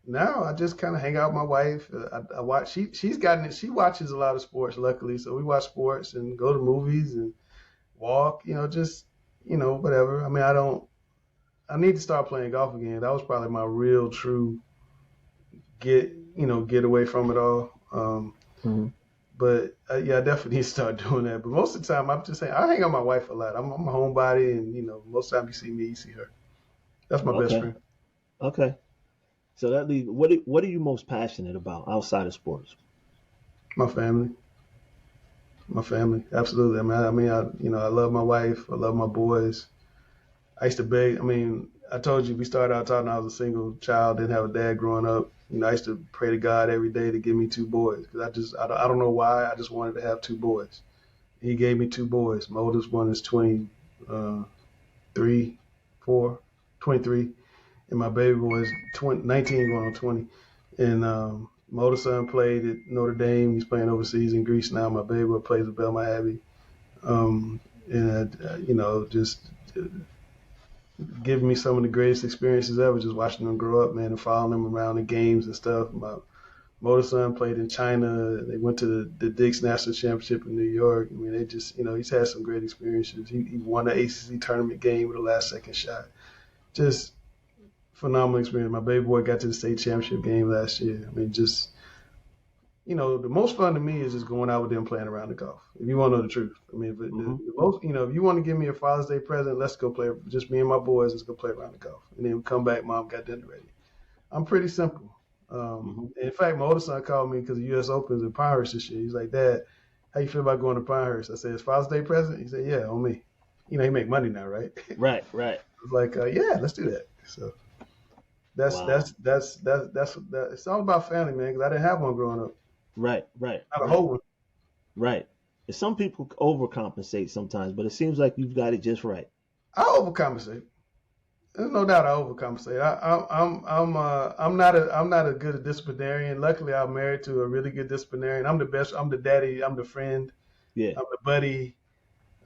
now I just kind of hang out with my wife. I watch. She's gotten it. She watches a lot of sports, luckily. So we watch sports and go to movies and walk. Just whatever. I mean, I need to start playing golf again. That was probably my real true get away from it all. But I definitely need to start doing that. But most of the time, I'm just saying I hang out with my wife a lot. I'm a homebody, and most of the time you see me, you see her. That's my best friend. Okay. So that leaves. What are you most passionate about outside of sports? My family. Absolutely. I mean, I love my wife. I love my boys. I used to beg. I mean, I told you we started out talking. I was a single child, didn't have a dad growing up. I used to pray to God every day to give me two boys because I don't know why. I just wanted to have two boys. He gave me two boys. My oldest one is 23, and my baby boy is 19 going on 20. And my oldest son played at Notre Dame. He's playing overseas in Greece now. My baby boy plays at Belmont Abbey. Just giving me some of the greatest experiences ever, just watching them grow up, man, and following them around the games and stuff. My My son played in China. They went to the Dix National Championship in New York. I mean, they just, he's had some great experiences. He won the ACC tournament game with the last second shot. Just phenomenal experience. My baby boy got to the state championship game last year. I mean, just, the most fun to me is just going out with them playing around the golf. If you want to know the truth, I mean, but the most, if you want to give me a Father's Day present, let's go play. Just me and my boys, let's go play around the golf, and then we come back. Mom got dinner ready. I'm pretty simple. In fact, my older son called me because the U.S. Open's in Pinehurst this year. He's like, "Dad, how you feel about going to Pinehurst?" I said, "It's Father's Day present." He said, "Yeah, on me." He make money now, right? Right. I was like, "Yeah, let's do that." So that's Wow. that's it's all about family, man. Because I didn't have one growing up. Right. Not a whole one. Right. And some people overcompensate sometimes, but it seems like you've got it just right. I overcompensate. There's no doubt I overcompensate. I'm not a good disciplinarian. Luckily, I'm married to a really good disciplinarian. I'm the best. I'm the daddy. I'm the friend. Yeah. I'm the buddy.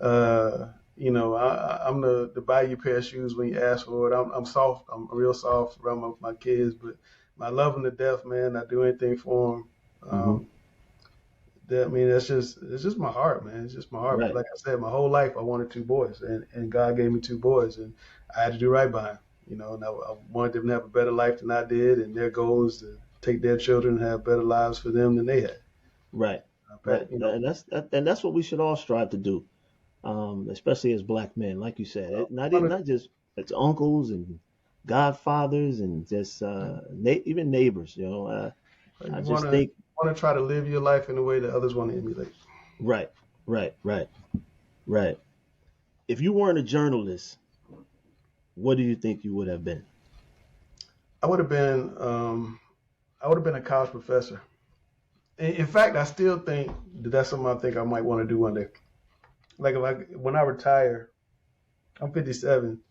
I'm the buy you a pair of shoes when you ask for it. I'm soft. I'm real soft around my kids, but I love them to death, man. I do anything for them. It's just my heart, man. It's just my heart. Right. Like I said, my whole life I wanted two boys, and God gave me two boys, and I had to do right by them. And I wanted them to have a better life than I did, and their goal is to take their children and have better lives for them than they had. Right. Right. And that's what we should all strive to do, especially as black men, like you said. Not just it's uncles and godfathers and just even neighbors. I just think want to try to live your life in a way that others want to emulate. Right. If you weren't a journalist, what do you think you would have been? I would have been a college professor. In fact, I still think that's something I think I might want to do one day. Like when I retire, I'm 57.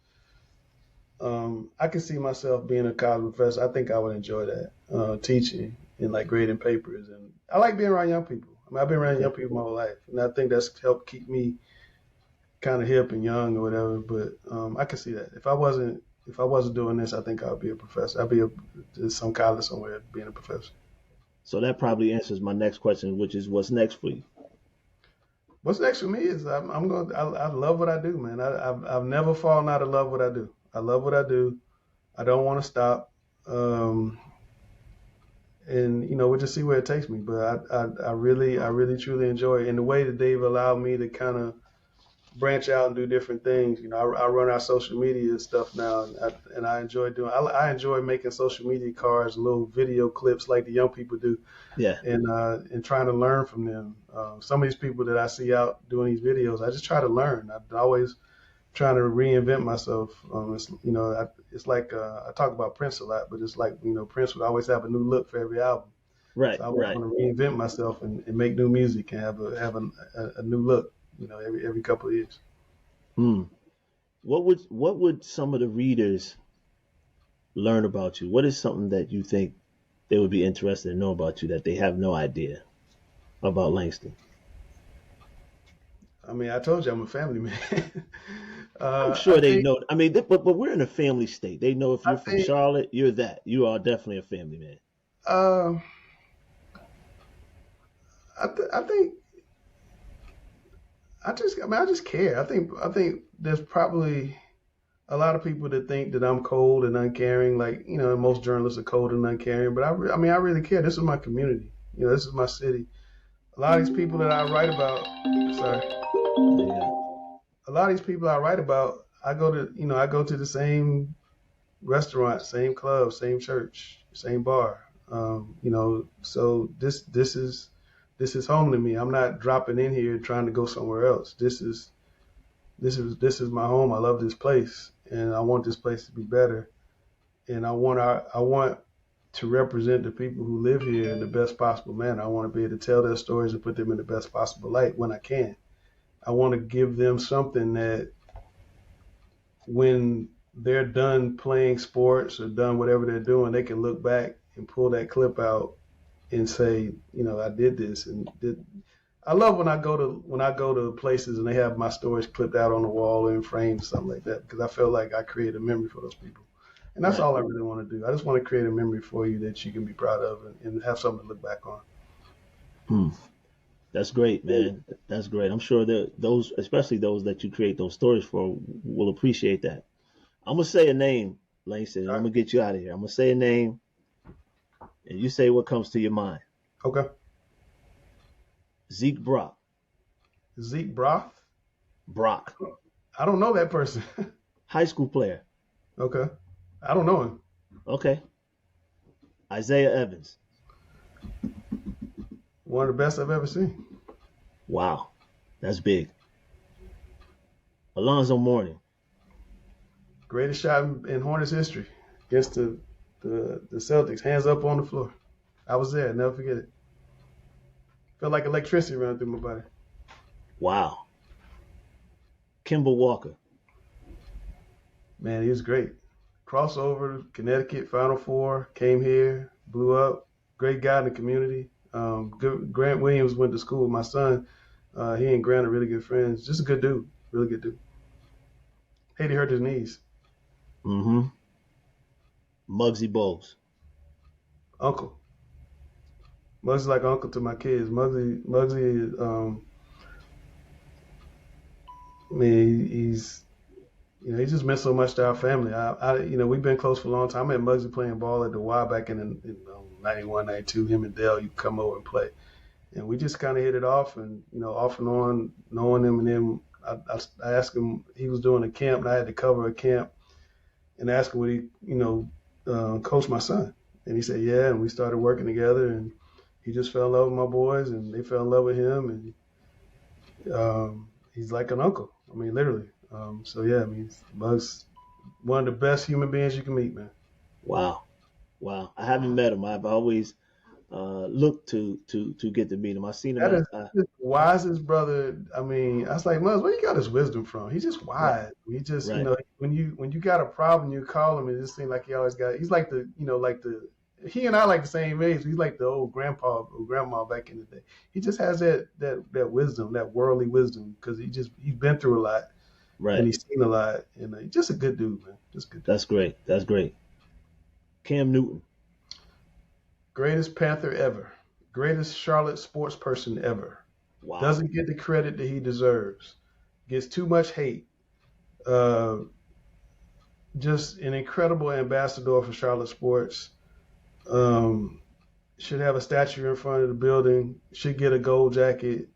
I can see myself being a college professor. I think I would enjoy that, teaching and like grading papers. And I like being around young people. I mean, I've been around young people my whole life, and I think that's helped keep me kind of hip and young or whatever. But I can see that if I wasn't doing this, I think I'd be a professor. I'd be in some college somewhere being a professor. So that probably answers my next question, which is what's next for you? What's next for me is I love what I do, man. I've never fallen out of love what I do. I love what I do. I don't want to stop. And we'll just see where it takes me. But I really truly enjoy it. And the way that they've allowed me to kind of branch out and do different things. I run our social media stuff now, and I enjoy doing. I enjoy making social media cards, little video clips like the young people do. Yeah. And trying to learn from them. Some of these people that I see out doing these videos, I just try to learn. I'm always trying to reinvent myself. It's like I talk about Prince a lot, but it's like Prince would always have a new look for every album. Right. So I want to reinvent myself and make new music and have a new look. Every couple of years. What would some of the readers learn about you? What is something that you think they would be interested to know about you that they have no idea about Langston? I mean, I told you I'm a family man. I'm sure they know. I mean, but we're in a family state. They know if you're from Charlotte, you're that. You are definitely a family man. I think. I just care. I think there's probably a lot of people that think that I'm cold and uncaring. Like, most journalists are cold and uncaring. But I really care. This is my community. This is my city. A lot of these people that I write about. Sorry. Yeah. A lot of these people I write about, I go to the same restaurant, same club, same church, same bar. So this is home to me. I'm not dropping in here trying to go somewhere else. This is my home. I love this place, and I want this place to be better. And I want to represent the people who live here in the best possible manner. I want to be able to tell their stories and put them in the best possible light when I can. I want to give them something that when they're done playing sports or done whatever they're doing, they can look back and pull that clip out and say, I did this and did. I love when I go to places and they have my stories clipped out on the wall or in frames or something like that, because I feel like I create a memory for those people. And that's Right. all I really want to do. I just want to create a memory for you that you can be proud of and have something to look back on. Hmm. That's great, man. That's great. I'm sure that those, especially those that you create those stories for, will appreciate that. I'm gonna say a name, Langston, and All I'm right. gonna get you out of here. I'm gonna say a name, and you say what comes to your mind. Okay. Zeke Brock. Zeke Broth. Brock, I don't know that person. high school player. Okay. I don't know him. Okay. Isaiah Evans. One of the best I've ever seen. Wow, that's big. Alonzo Mourning. Greatest shot in Hornets history against the Celtics. Hands up on the floor. I was there. Never forget it. Felt like electricity running through my body. Wow. Kimball Walker. Man, he was great. Crossover, Connecticut, Final Four, came here, blew up. Great guy in the community. Grant Williams went to school with my son. He and Grant are really good friends. Just a good dude. Really good dude. Hate he hurt his knees. Mm-hmm. Muggsy Bogues. Uncle. Muggsy's like uncle to my kids. Muggsy, I mean, he just meant so much to our family. We've been close for a long time. I met Muggsy playing ball at the Y back in 91, 92. Him and Dale, you come over and play. And we just kind of hit it off and, off and on, knowing him. And then I asked him, he was doing a camp and I had to cover a camp and ask him would he, coach my son. And he said, yeah. And we started working together and he just fell in love with my boys and they fell in love with him. And he's like an uncle. I mean, literally. Muggs, one of the best human beings you can meet, man. Wow. Wow. I haven't met him. I've always looked to get to meet him. I've seen him That at is the wisest brother. I mean, I was like, Muggs, where you got his wisdom from? He's just right, wise. He just, right, when you got a problem, you call him, and it just seems like he always got. He's like he and I like the same age. He's like the old grandpa or grandma back in the day. He just has that wisdom, that worldly wisdom, because he's been through a lot and right. he's seen a lot, and he's just a good dude, man. Just a good dude. That's great. That's great. Cam Newton. Greatest Panther ever. Greatest Charlotte sports person ever. Wow. Doesn't get the credit that he deserves. Gets too much hate. Just an incredible ambassador for Charlotte sports. Should have a statue in front of the building. Should get a gold jacket.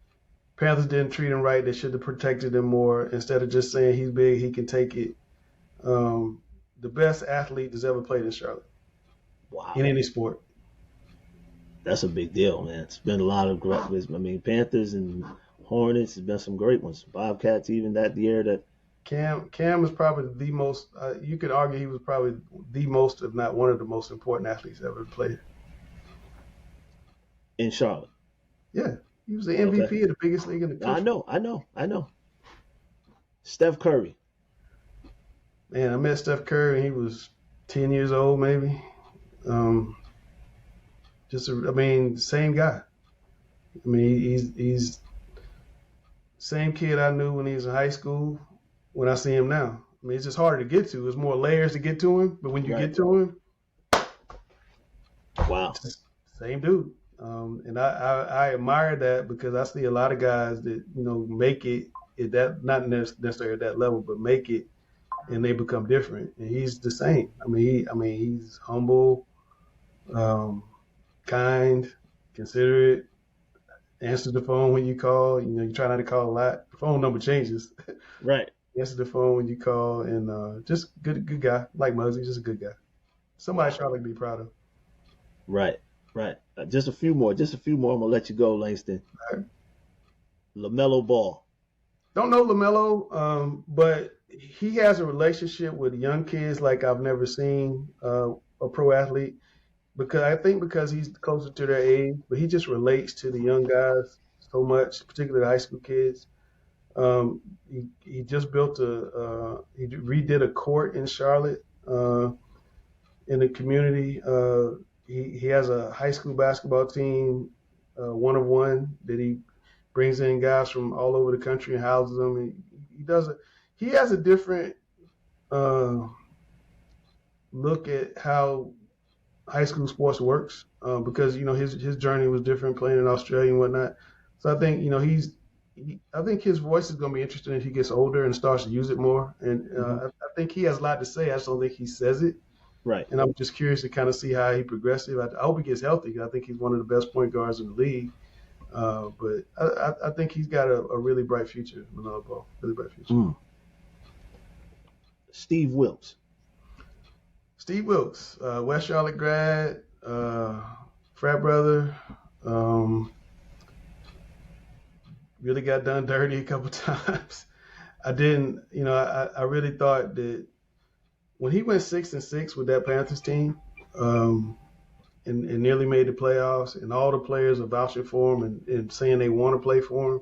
Panthers didn't treat him right. They should have protected him more instead of just saying he's big, he can take it. The best athlete that's ever played in Charlotte. Wow. In any sport. That's a big deal, man. It's been a lot of great. I mean, Panthers and Hornets has been some great ones. Bobcats, even that year that. Cam was probably the most. You could argue he was probably the most, if not one of the most important athletes ever played. In Charlotte. Yeah, he was the MVP Okay. of the biggest league in the country. I know. Steph Curry. Man, I met Steph Curry and he was 10 years old, maybe. Same guy. I mean, he's same kid I knew when he was in high school. When I see him now, I mean, it's just harder to get to. There's more layers to get to him, but when you Right. get to him, Wow. same dude. And I admire that because I see a lot of guys that make it at that, not necessarily at that level, but make it and they become different. And he's the same. He's humble, kind, considerate. Answers the phone when you call. You try not to call a lot. The phone number changes. Right. Answer the phone when you call, and just good guy. Like Muggsy, just a good guy. Somebody Charlotte be proud of. Right. Just a few more. I'm gonna let you go, Langston. All right. LaMelo Ball. Don't know LaMelo, but he has a relationship with young kids like I've never seen a pro athlete. Because he's closer to their age, but he just relates to the young guys so much, particularly the high school kids. He just built he redid a court in Charlotte in the community. He has a high school basketball team, one of one, that he brings in guys from all over the country and houses them. And he has a different look at how high school sports works, because his journey was different playing in Australia and whatnot. So I think I think his voice is going to be interesting as he gets older and starts to use it more. And I think he has a lot to say. I just don't think he says it. Right. And I'm just curious to kind of see how he progresses. I hope he gets healthy. I think he's one of the best point guards in the league. But I think he's got a really bright future in the ball. Really bright future. Steve Wilkes. Steve Wilkes, West Charlotte grad, frat brother. Really got done dirty a couple times. I didn't, I really thought that when he went 6-6 with that Panthers team, and nearly made the playoffs, and all the players are vouching for him and saying they want to play for him.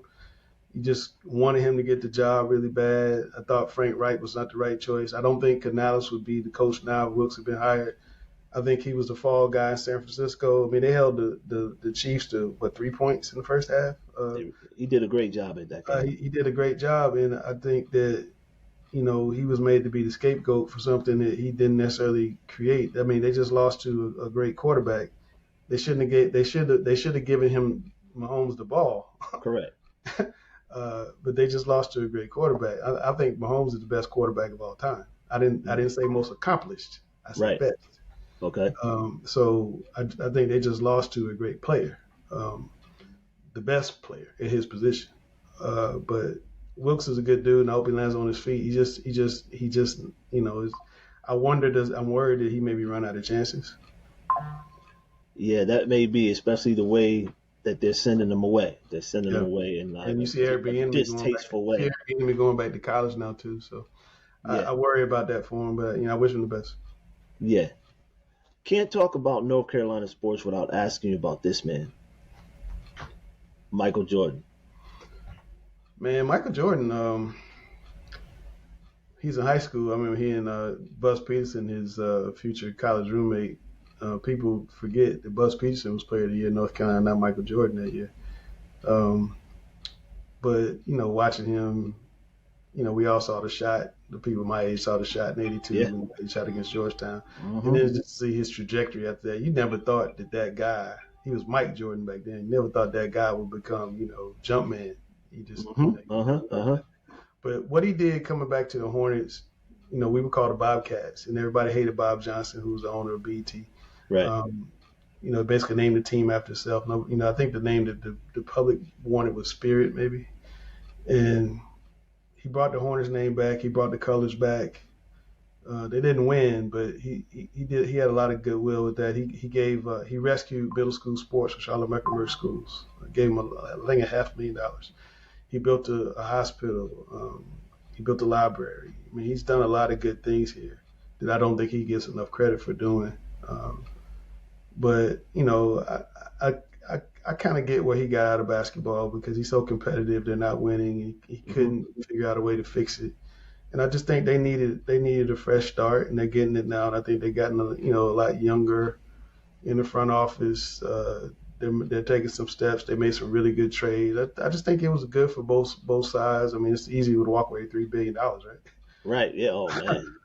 You just wanted him to get the job really bad. I thought Frank Wright was not the right choice. I don't think Canales would be the coach now if Wilkes had been hired. I think he was the fall guy in San Francisco. I mean, they held the Chiefs to, 3 points in the first half? He did a great job at that game. He did a great job, and I think that, he was made to be the scapegoat for something that he didn't necessarily create. I mean, they just lost to a great quarterback. They should have given him Mahomes the ball. Correct. But they just lost to a great quarterback. I think Mahomes is the best quarterback of all time. I didn't say most accomplished. I said best. Okay. So I think they just lost to a great player, the best player at his position. But Wilkes is a good dude, and I hope he lands on his feet. He just I'm worried that he maybe run out of chances. Yeah, that may be, especially the way that they're sending them away. They're sending them away and you see Eric distasteful way. Eric going back to college now too. So I worry about that for him, but I wish him the best. Yeah. Can't talk about North Carolina sports without asking you about this man, Michael Jordan. Man, Michael Jordan, he's in high school. I remember he and Buzz Peterson, his future college roommate. People forget that Buzz Peterson was player of the year in North Carolina, not Michael Jordan that year. But, watching him, we all saw the shot. The people my age saw the shot in '82 when he shot against Georgetown. Mm-hmm. And then just to see his trajectory after that, you never thought that guy, he was Mike Jordan back then. You never thought that guy would become, Jumpman. He just, But what he did coming back to the Hornets, we were called the Bobcats, and everybody hated Bob Johnson, who was the owner of BT. Right. Basically named the team after itself. I think the name that the public wanted was Spirit, maybe. And he brought the Hornets name back. He brought the colors back. They didn't win, but he did. He had a lot of goodwill with that. He rescued middle school sports for Charlotte Mecklenburg schools. Gave him I think $500,000. He built a hospital. He built a library. I mean, he's done a lot of good things here that I don't think he gets enough credit for doing. But I kind of get where he got out of basketball because he's so competitive. They're not winning. He couldn't figure out a way to fix it. And I just think they needed a fresh start, and they're getting it now. And I think they've gotten a lot younger in the front office. They're taking some steps. They made some really good trades. I just think it was good for both sides. I mean, it's easy to walk away $3 billion, right? Right. Yeah. Oh man.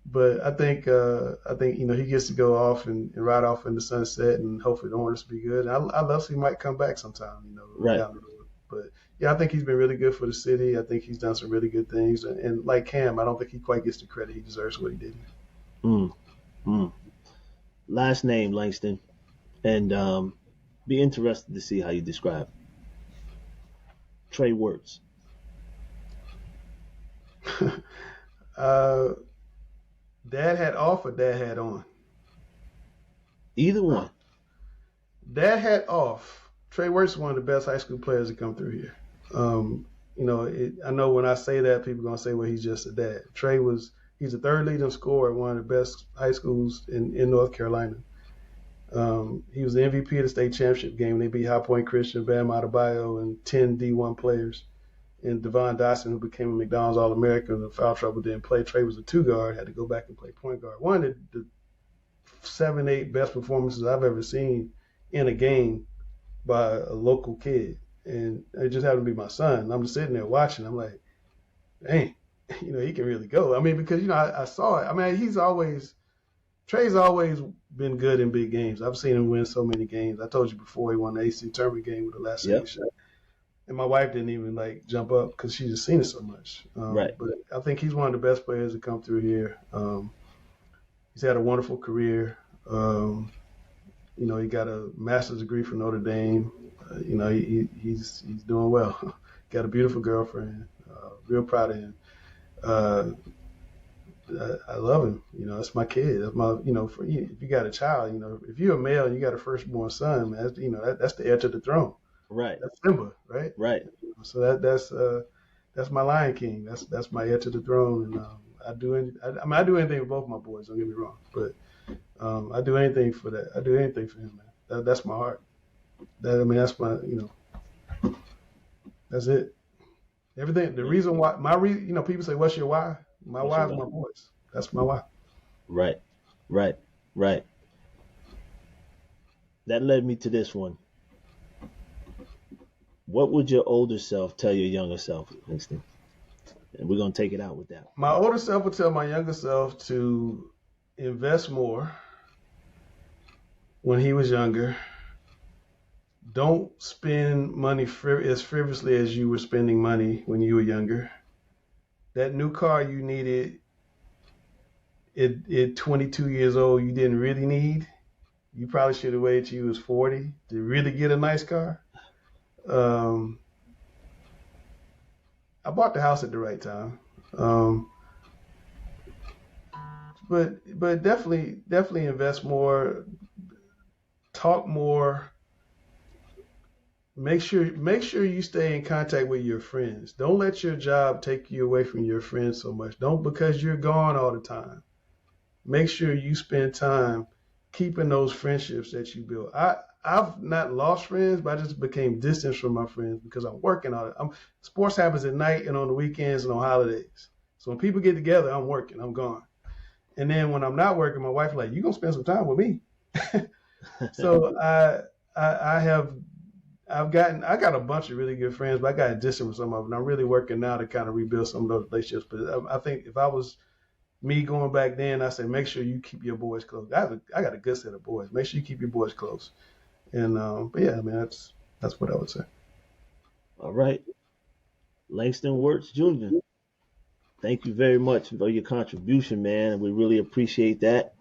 But I think he gets to go off and ride off in the sunset, and hopefully the Hornets will be good. I love to see he might come back sometime, right. Down the road. But yeah, I think he's been really good for the city. I think he's done some really good things, and like Cam, I don't think he quite gets the credit he deserves for what he did. Last name Langston, and be interested to see how you describe Trey Wertz. Dad hat off or dad hat on? Either one. Dad hat off. Trey Wertz is one of the best high school players to come through here. I know when I say that, people are going to say, well, he's just a dad. He's the third leading scorer at one of the best high schools in North Carolina. He was the MVP of the state championship game. They beat High Point Christian, Bam Adebayo, and 10 D1 players. And Devon Dotson, who became a McDonald's All-American, in foul trouble, didn't play. Trey was a 2-guard, had to go back and play point guard. One of the 7-8 best performances I've ever seen in a game by a local kid. And it just happened to be my son. I'm just sitting there watching. I'm like, dang, he can really go. I mean, because, I saw it. I mean, he's always Trey's always been good in big games. I've seen him win so many games. I told you before he won the AC tournament game with the last second Yep. shot. And my wife didn't even like jump up because she just seen it so much. Right. But I think he's one of the best players to come through here. He's had a wonderful career. He got a master's degree from Notre Dame. He's doing well. Got a beautiful girlfriend. Real proud of him. I love him. That's my kid. That's my, for you, if you got a child, if you're a male and you got a firstborn son, man, that's the heir to the throne. Right. That's Simba, right? Right. So that's my Lion King. That's my heir to the throne, and I do anything with both my boys. Don't get me wrong, but I do anything for that. I do anything for him, man. That's my heart. That's my, that's it. Everything. The reason why people say, "What's your why?" My why is my boys. That's my why. Right. That led me to this one. What would your older self tell your younger self, Langston? And we're going to take it out with that. My older self would tell my younger self to invest more when he was younger. Don't spend money as frivolously as you were spending money when you were younger. That new car you needed at 22 years old, you didn't really need. You probably should have waited till you was 40 to really get a nice car. I bought the house at the right time. But definitely invest more, talk more. Make sure you stay in contact with your friends. Don't let your job take you away from your friends so much. Don't, because you're gone all the time. Make sure you spend time keeping those friendships that you built. I've not lost friends, but I just became distant from my friends because I'm working on it. Sports happens at night and on the weekends and on holidays. So when people get together, I'm working. I'm gone. And then when I'm not working, my wife's like, "You gonna spend some time with me?" So I got a bunch of really good friends, but I got distant with some of them. I'm really working now to kind of rebuild some of those relationships. But I think if I was me going back then, I say make sure you keep your boys close. I got a good set of boys. Make sure you keep your boys close. And but yeah, that's what I would say. All right. Langston Wertz Jr., thank you very much for your contribution, man. We really appreciate that.